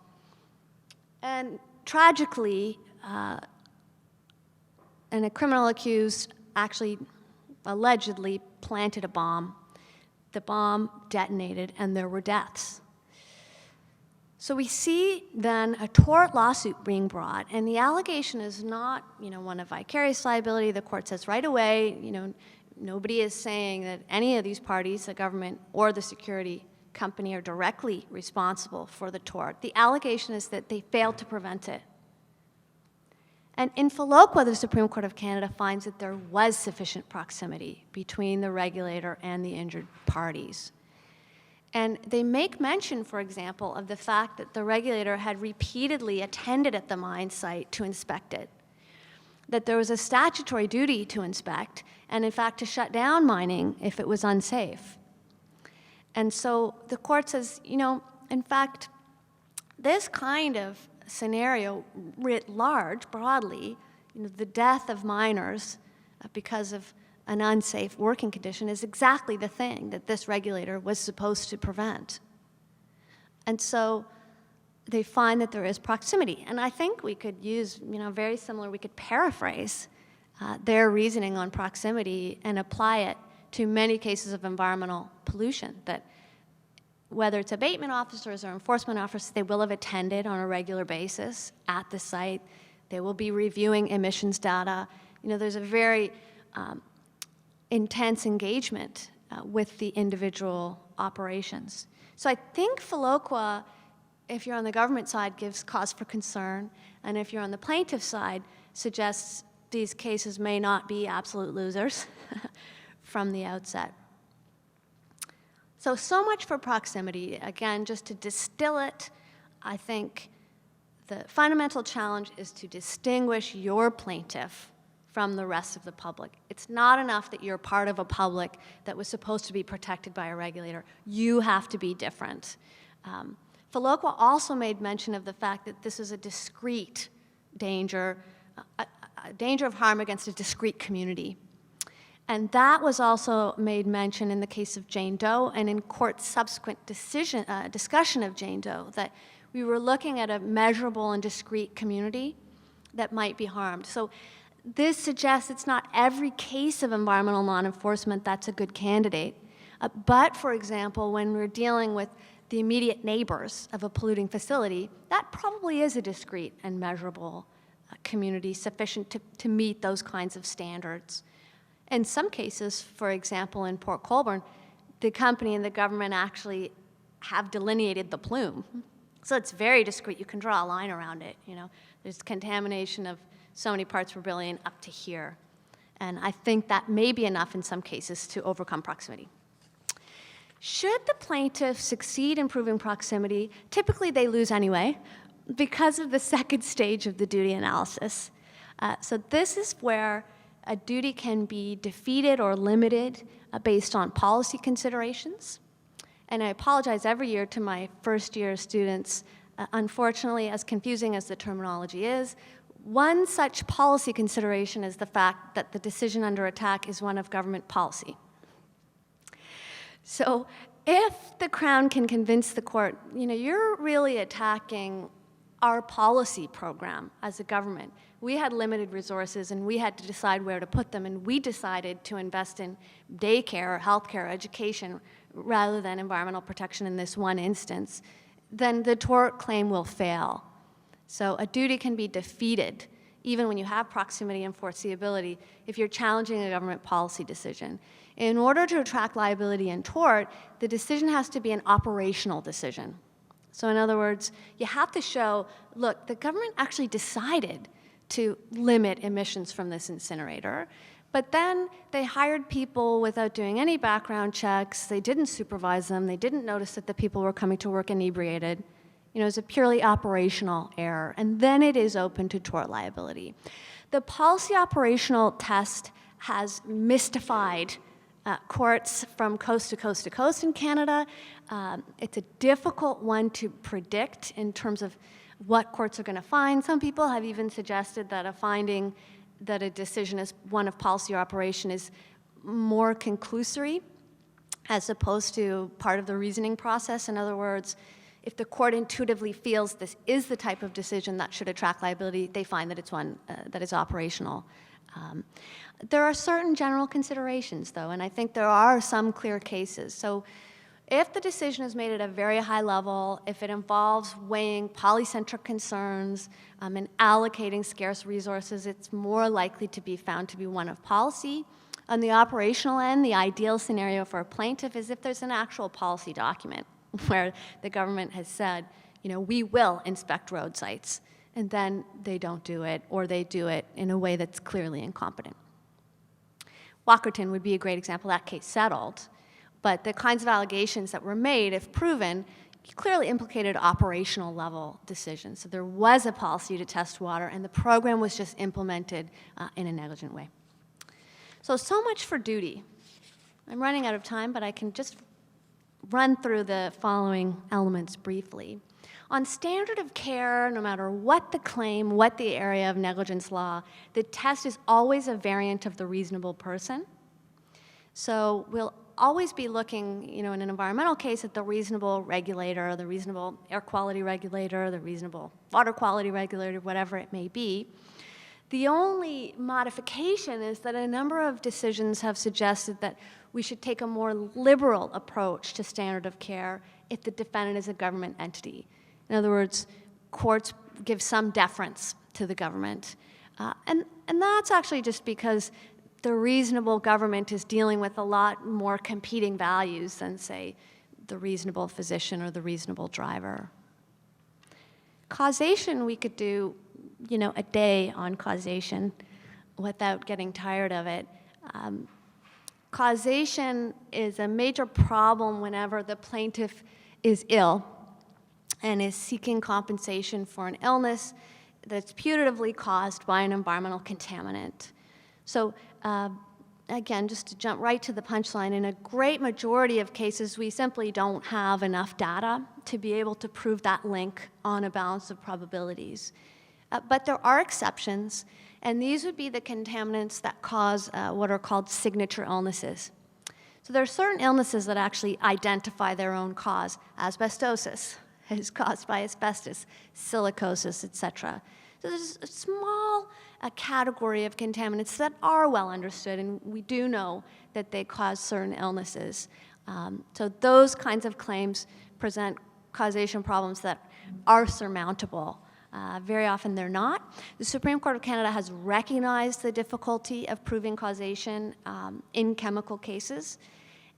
And tragically, a criminal accused actually allegedly planted a bomb. The bomb detonated, and there were deaths. So we see then a tort lawsuit being brought, and the allegation is not, one of vicarious liability. The court says right away, nobody is saying that any of these parties, the government or the security company, are directly responsible for the tort. The allegation is that they failed to prevent it. And in Filoqa, the Supreme Court of Canada finds that there was sufficient proximity between the regulator and the injured parties. And they make mention, for example, of the fact that the regulator had repeatedly attended at the mine site to inspect it, that there was a statutory duty to inspect, and in fact to shut down mining if it was unsafe. And so the court says, in fact, this kind of scenario writ large, broadly, the death of miners because of an unsafe working condition is exactly the thing that this regulator was supposed to prevent. And so they find that there is proximity. And I think we could use, very similar, we could paraphrase their reasoning on proximity and apply it to many cases of environmental pollution, that whether it's abatement officers or enforcement officers, they will have attended on a regular basis at the site. They will be reviewing emissions data. There's a very intense engagement with the individual operations. So I think Filoqa, if you're on the government side, gives cause for concern, and if you're on the plaintiff side, suggests these cases may not be absolute losers from the outset. So much for proximity. Again, just to distill it, I think the fundamental challenge is to distinguish your plaintiff from the rest of the public. It's not enough that you're part of a public that was supposed to be protected by a regulator. You have to be different. Filoqa also made mention of the fact that this is a discrete danger, a danger of harm against a discrete community. And that was also made mention in the case of Jane Doe and in court's subsequent discussion of Jane Doe, that we were looking at a measurable and discrete community that might be harmed. So this suggests it's not every case of environmental non-enforcement that's a good candidate. But, for example, when we're dealing with the immediate neighbors of a polluting facility, that probably is a discrete and measurable community sufficient to meet those kinds of standards. In some cases, for example, in Port Colborne, the company and the government actually have delineated the plume. So it's very discrete. You can draw a line around it. There's contamination of so many parts per billion up to here. And I think that may be enough in some cases to overcome proximity. Should the plaintiff succeed in proving proximity, typically they lose anyway, because of the second stage of the duty analysis. So this is where a duty can be defeated or limited based on policy considerations. And I apologize every year to my first-year students. Unfortunately, as confusing as the terminology is, one such policy consideration is the fact that the decision under attack is one of government policy. So if the Crown can convince the court, you're really attacking our policy program as a government. We had limited resources and we had to decide where to put them, and we decided to invest in daycare, healthcare, education, rather than environmental protection in this one instance, then the tort claim will fail. So a duty can be defeated even when you have proximity and foreseeability if you're challenging a government policy decision. In order to attract liability in tort, the decision has to be an operational decision. So in other words, you have to show, look, the government actually decided to limit emissions from this incinerator, but then they hired people without doing any background checks, they didn't supervise them, they didn't notice that the people were coming to work inebriated. It's a purely operational error, and then it is open to tort liability. The policy operational test has mystified courts from coast to coast to coast in Canada. It's a difficult one to predict in terms of what courts are going to find. Some people have even suggested that a finding that a decision is one of policy or operation is more conclusory as opposed to part of the reasoning process. In other words, if the court intuitively feels this is the type of decision that should attract liability, they find that it's one that is operational. There are certain general considerations, though, and I think there are some clear cases. So if the decision is made at a very high level, if it involves weighing polycentric concerns and allocating scarce resources, it's more likely to be found to be one of policy. On the operational end, the ideal scenario for a plaintiff is if there's an actual policy document where the government has said, we will inspect road sites, and then they don't do it, or they do it in a way that's clearly incompetent. Walkerton would be a great example. That case settled, but the kinds of allegations that were made, if proven, clearly implicated operational level decisions. So there was a policy to test water, and the program was just implemented in a negligent way. So much for duty. I'm running out of time, but I can just run through the following elements briefly. On standard of care, no matter what the claim, what the area of negligence law, the test is always a variant of the reasonable person. So we'll always be looking, in an environmental case at the reasonable regulator, the reasonable air quality regulator, the reasonable water quality regulator, whatever it may be. The only modification is that a number of decisions have suggested that we should take a more liberal approach to standard of care if the defendant is a government entity. In other words, courts give some deference to the government. And that's actually just because the reasonable government is dealing with a lot more competing values than, say, the reasonable physician or the reasonable driver. Causation, we could do, a day on causation without getting tired of it. Causation is a major problem whenever the plaintiff is ill and is seeking compensation for an illness that's putatively caused by an environmental contaminant. So again, just to jump right to the punchline, in a great majority of cases, we simply don't have enough data to be able to prove that link on a balance of probabilities. But there are exceptions, and these would be the contaminants that cause what are called signature illnesses. So there are certain illnesses that actually identify their own cause. Asbestosis is caused by asbestos, silicosis, etc. So there's a small category of contaminants that are well understood, and we do know that they cause certain illnesses. So those kinds of claims present causation problems that are surmountable. Very often they're not. The Supreme Court of Canada has recognized the difficulty of proving causation in chemical cases,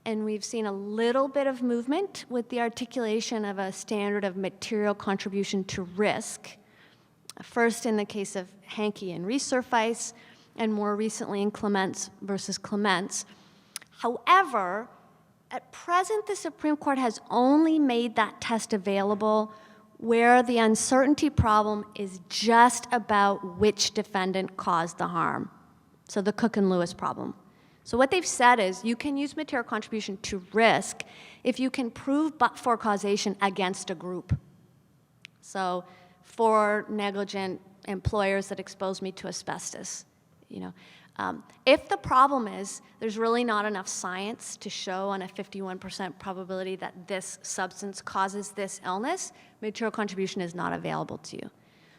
and we've seen a little bit of movement with the articulation of a standard of material contribution to risk, first in the case of Hankey and Resurface, and more recently in Clements versus Clements. However, at present, the Supreme Court has only made that test available where the uncertainty problem is just about which defendant caused the harm. So the Cook and Lewis problem. So what they've said is you can use material contribution to risk if you can prove but-for causation against a group. So for negligent employers that exposed me to asbestos, if the problem is there's really not enough science to show on a 51% probability that this substance causes this illness, material contribution is not available to you.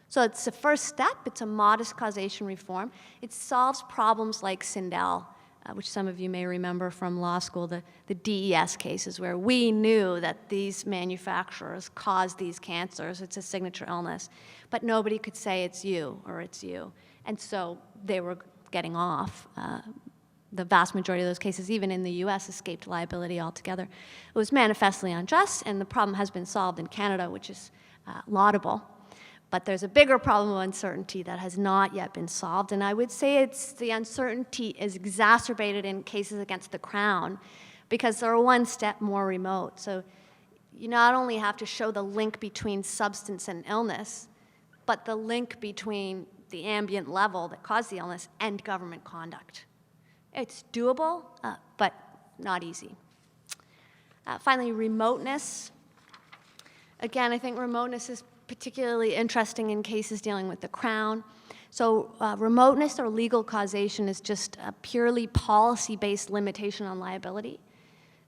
So it's a first step. It's a modest causation reform. It solves problems like Sindel, which some of you may remember from law school, the DES cases where we knew that these manufacturers caused these cancers. It's a signature illness. But nobody could say it's you or it's you. And so they were getting off. The vast majority of those cases, even in the US, escaped liability altogether. It was manifestly unjust, and the problem has been solved in Canada, which is laudable. But there's a bigger problem of uncertainty that has not yet been solved, and I would say the uncertainty is exacerbated in cases against the Crown because they're one step more remote. So you not only have to show the link between substance and illness, but the link between the ambient level that caused the illness and government conduct. It's doable, but not easy. Finally, remoteness. Again, I think remoteness is particularly interesting in cases dealing with the Crown. So remoteness or legal causation is just a purely policy-based limitation on liability.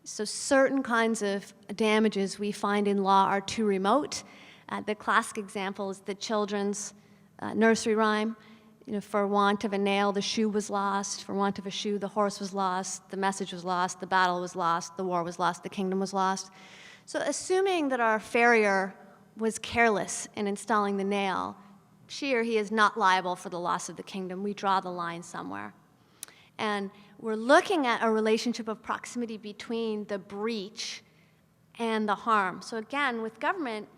So certain kinds of damages we find in law are too remote. The classic example is the children's nursery rhyme. For want of a nail, the shoe was lost. For want of a shoe, the horse was lost. The message was lost. The battle was lost. The war was lost. The kingdom was lost. So assuming that our farrier was careless in installing the nail, she or he is not liable for the loss of the kingdom. We draw the line somewhere. And we're looking at a relationship of proximity between the breach and the harm. So again, with government,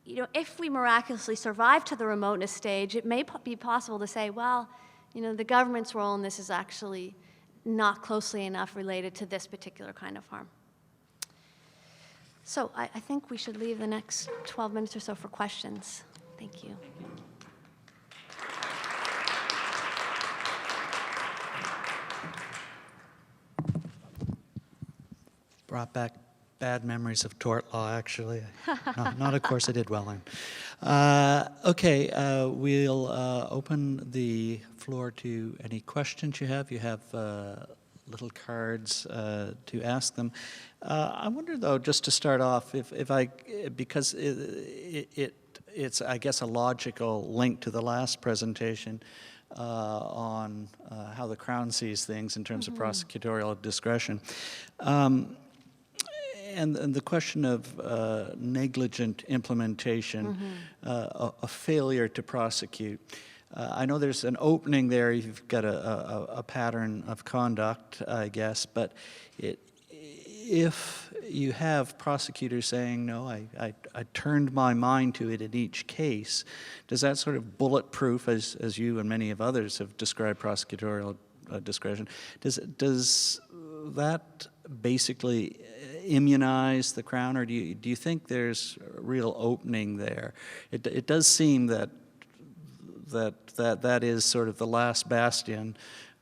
if we miraculously survive to the remoteness stage, it may be possible to say, well, the government's role in this is actually not closely enough related to this particular kind of harm. So I think we should leave the next 12 minutes or so for questions. Thank you. Brought back bad memories of tort law, actually. Not a course I did well in. Okay, we'll open the floor to any questions you have. You have little cards to ask them. I wonder, though, just to start off, because it's, I guess, a logical link to the last presentation on how the Crown sees things in terms of prosecutorial discretion. And the question of negligent implementation, a failure to prosecute. I know there's an opening there. You've got a pattern of conduct, I guess. But if you have prosecutors saying, no, I turned my mind to it in each case, does that sort of bulletproof, as you and many of others have described prosecutorial discretion, does that basically immunize the Crown, or do you think there's a real opening there? It does seem that is sort of the last bastion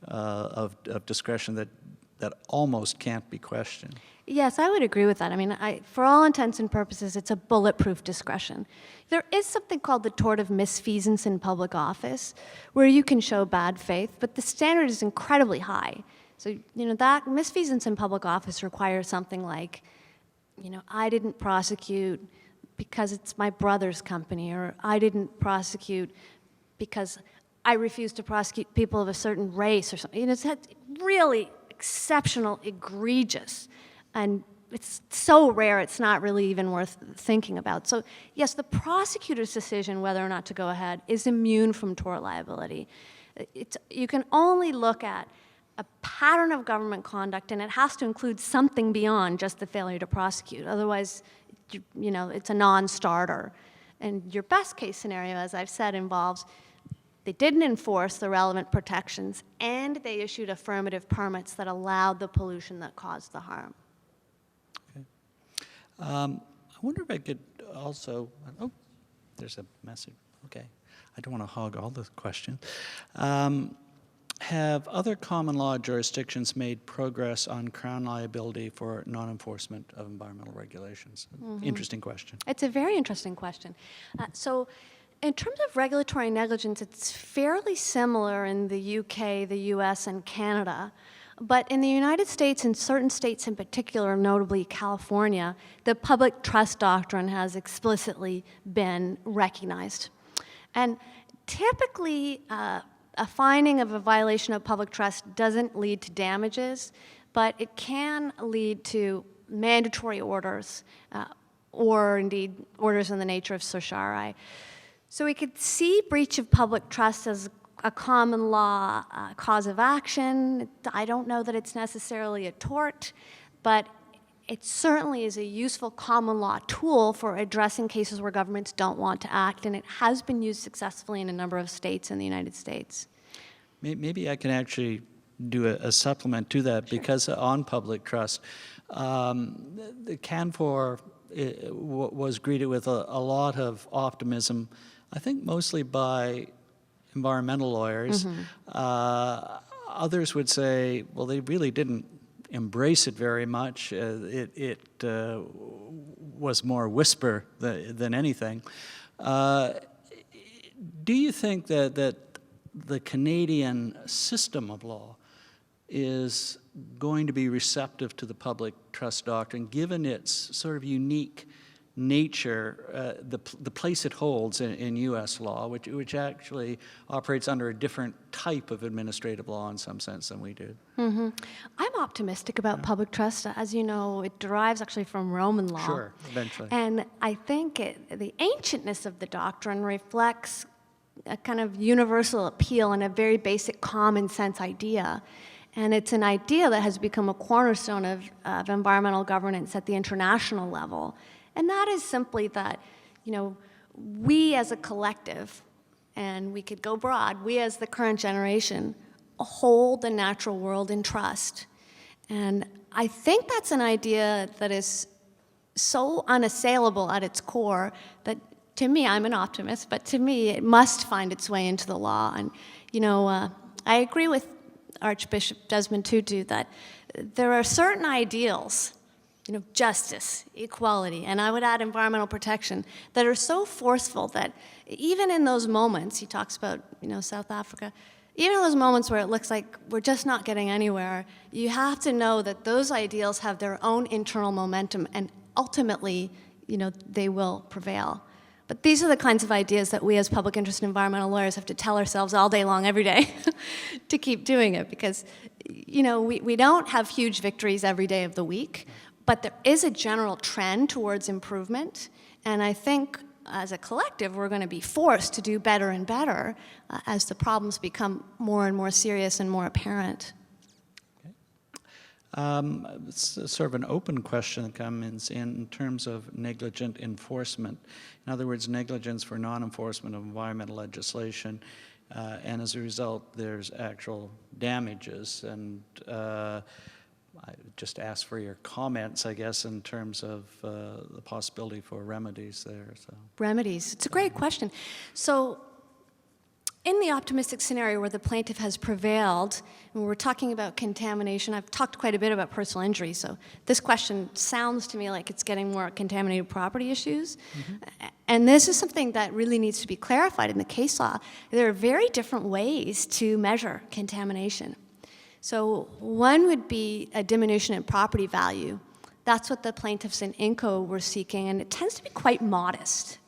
of discretion that almost can't be questioned. Yes, I would agree with that. I mean, for all intents and purposes, it's a bulletproof discretion. There is something called the tort of misfeasance in public office, where you can show bad faith, but the standard is incredibly high. So, that misfeasance in public office requires something like, I didn't prosecute because it's my brother's company, or I didn't prosecute because I refuse to prosecute people of a certain race or something. It's really exceptional, egregious, and it's so rare it's not really even worth thinking about. So yes, the prosecutor's decision whether or not to go ahead is immune from tort liability. You can only look at a pattern of government conduct, and it has to include something beyond just the failure to prosecute. Otherwise, it's a non-starter. And your best case scenario, as I've said, involves they didn't enforce the relevant protections, and they issued affirmative permits that allowed the pollution that caused the harm. Okay. I wonder if I could also, there's a message. Okay. I don't want to hog all the questions. Have other common law jurisdictions made progress on Crown liability for non-enforcement of environmental regulations? Interesting question. It's a very interesting question. So in terms of regulatory negligence, it's fairly similar in the UK, the US, and Canada. But in the United States, and certain states in particular, notably California, the public trust doctrine has explicitly been recognized. And typically, a finding of a violation of public trust doesn't lead to damages, but it can lead to mandatory orders, or indeed orders in the nature of certiorari. So we could see breach of public trust as a common law cause of action. I don't know that it's necessarily a tort, but it certainly is a useful common law tool for addressing cases where governments don't want to act, and it has been used successfully in a number of states in the United States. Maybe I can actually do a supplement to that, because on public trust, the CANFOR was greeted with a lot of optimism, I think mostly by environmental lawyers. Others would say, well, they really didn't embrace it very much. It was more whisper than anything. Do you think that the Canadian system of law is going to be receptive to the public trust doctrine, given its sort of unique nature, the place it holds in U.S. law, which actually operates under a different type of administrative law in some sense than we do? I'm optimistic about public trust. As you know, it derives actually from Roman law. Sure, eventually. And I think the ancientness of the doctrine reflects a kind of universal appeal and a very basic common sense idea. And it's an idea that has become a cornerstone of environmental governance at the international level. And that is simply that, we as a collective, and we could go broad, we as the current generation, hold the natural world in trust. And I think that's an idea that is so unassailable at its core that, to me, I'm an optimist, but to me, it must find its way into the law. And, I agree with Archbishop Desmond Tutu that there are certain ideals, justice, equality, and I would add environmental protection, that are so forceful that even in those moments, he talks about, South Africa, even in those moments where it looks like we're just not getting anywhere, you have to know that those ideals have their own internal momentum, and ultimately, they will prevail. But these are the kinds of ideas that we as public interest and environmental lawyers have to tell ourselves all day long, every day, to keep doing it, because, we don't have huge victories every day of the week, but there is a general trend towards improvement, and I think as a collective we're going to be forced to do better and better as the problems become more and more serious and more apparent. It's sort of an open question that comes in terms of negligent enforcement. In other words, negligence for non-enforcement of environmental legislation, and as a result there's actual damages. And I just ask for your comments, I guess, in terms of the possibility for remedies there. So. Remedies. It's a great question. So in the optimistic scenario where the plaintiff has prevailed, and we're talking about contamination, I've talked quite a bit about personal injury, so this question sounds to me like it's getting more at contaminated property issues. And this is something that really needs to be clarified in the case law. There are very different ways to measure contamination. So one would be a diminution in property value. That's what the plaintiffs in Inco were seeking, and it tends to be quite modest.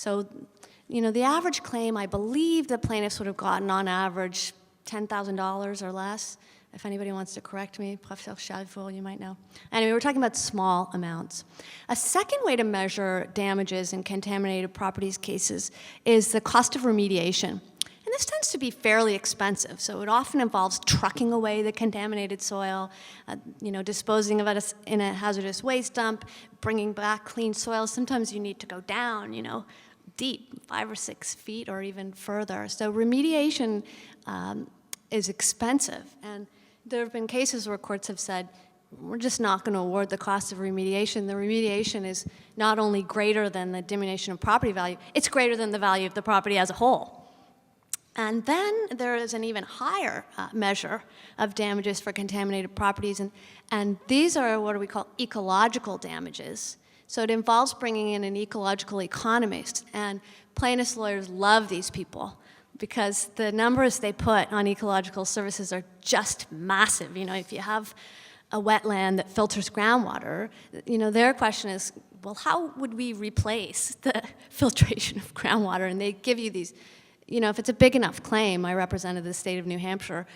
The average claim, I believe the plaintiffs would have gotten on average $10,000 or less. If anybody wants to correct me, Professor Chalifour, you might know. Anyway, we're talking about small amounts. A second way to measure damages in contaminated properties cases is the cost of remediation. And this tends to be fairly expensive, so it often involves trucking away the contaminated soil, disposing of it in a hazardous waste dump, bringing back clean soil. Sometimes you need to go down, deep, 5 or 6 feet or even further. So remediation is expensive, and there have been cases where courts have said, we're just not going to award the cost of remediation. The remediation is not only greater than the diminution of property value, it's greater than the value of the property as a whole. And then there is an even higher measure of damages for contaminated properties, and these are what we call ecological damages. So it involves bringing in an ecological economist, and plaintiffs' lawyers love these people because the numbers they put on ecological services are just massive. You know, if you have a wetland that filters groundwater, you know, their question is, well, how would we replace the filtration of groundwater? And they give you these, you know, if it's a big enough claim. I represented the state of New Hampshire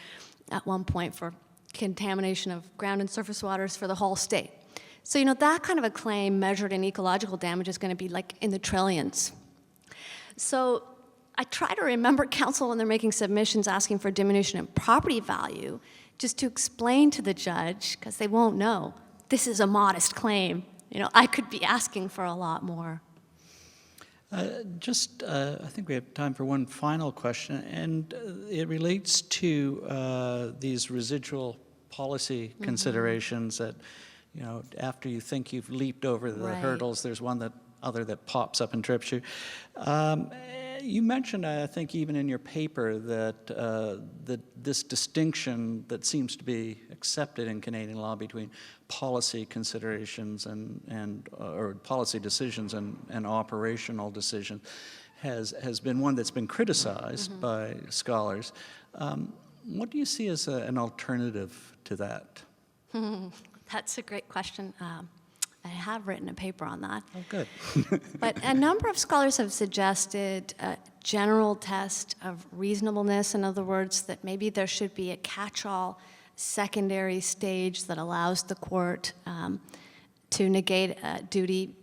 at one point for contamination of ground and surface waters for the whole state. So, you know, that kind of a claim measured in ecological damage is going to be like in the trillions. So I try to remember counsel when they're making submissions asking for diminution in property value, just to explain to the judge, because they won't know, this is a modest claim. You know, I could be asking for a lot more. I think we have time for one final question, and it relates to these residual policy considerations that, you know, after you think you've leaped over the hurdles, there's one other that pops up and trips you. You mentioned, I think, even in your paper, that this distinction that seems to be accepted in Canadian law between policy considerations or policy decisions and operational decisions has been one that's been criticized by scholars. What do you see as an alternative to that? That's a great question. I have written a paper on that. Oh, good. But a number of scholars have suggested a general test of reasonableness. In other words, that maybe there should be a catch-all secondary stage that allows the court to negate a duty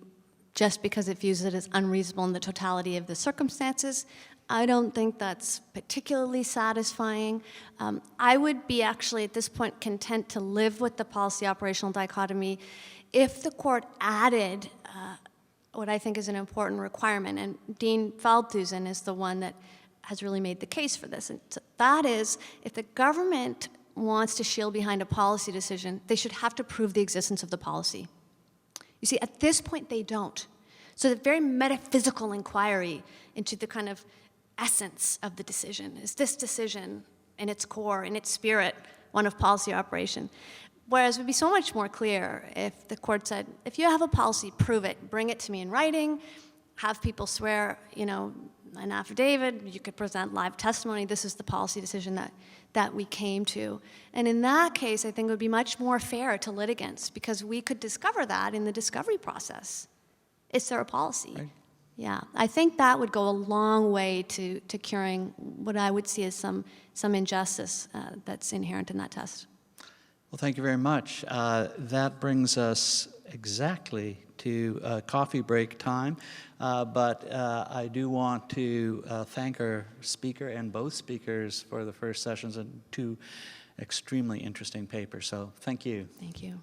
just because it views it as unreasonable in the totality of the circumstances. I don't think that's particularly satisfying. I would be actually at this point content to live with the policy-operational dichotomy if the court added what I think is an important requirement, and Dean Veldhuizen is the one that has really made the case for this, and that is, if the government wants to shield behind a policy decision, they should have to prove the existence of the policy. You see, at this point, they don't. So the very metaphysical inquiry into the kind of essence of the decision, is this decision in its core, in its spirit, one of policy operation? Whereas it would be so much more clear if the court said, if you have a policy, prove it, bring it to me in writing, have people swear, you know, an affidavit, you could present live testimony, this is the policy decision that we came to. And in that case, I think it would be much more fair to litigants because we could discover that in the discovery process. Is there a policy? Right. Yeah, I think that would go a long way to curing what I would see as some injustice that's inherent in that test. Well, thank you very much. That brings us exactly to coffee break time, but I do want to thank our speaker and both speakers for the first sessions and two extremely interesting papers, so thank you. Thank you.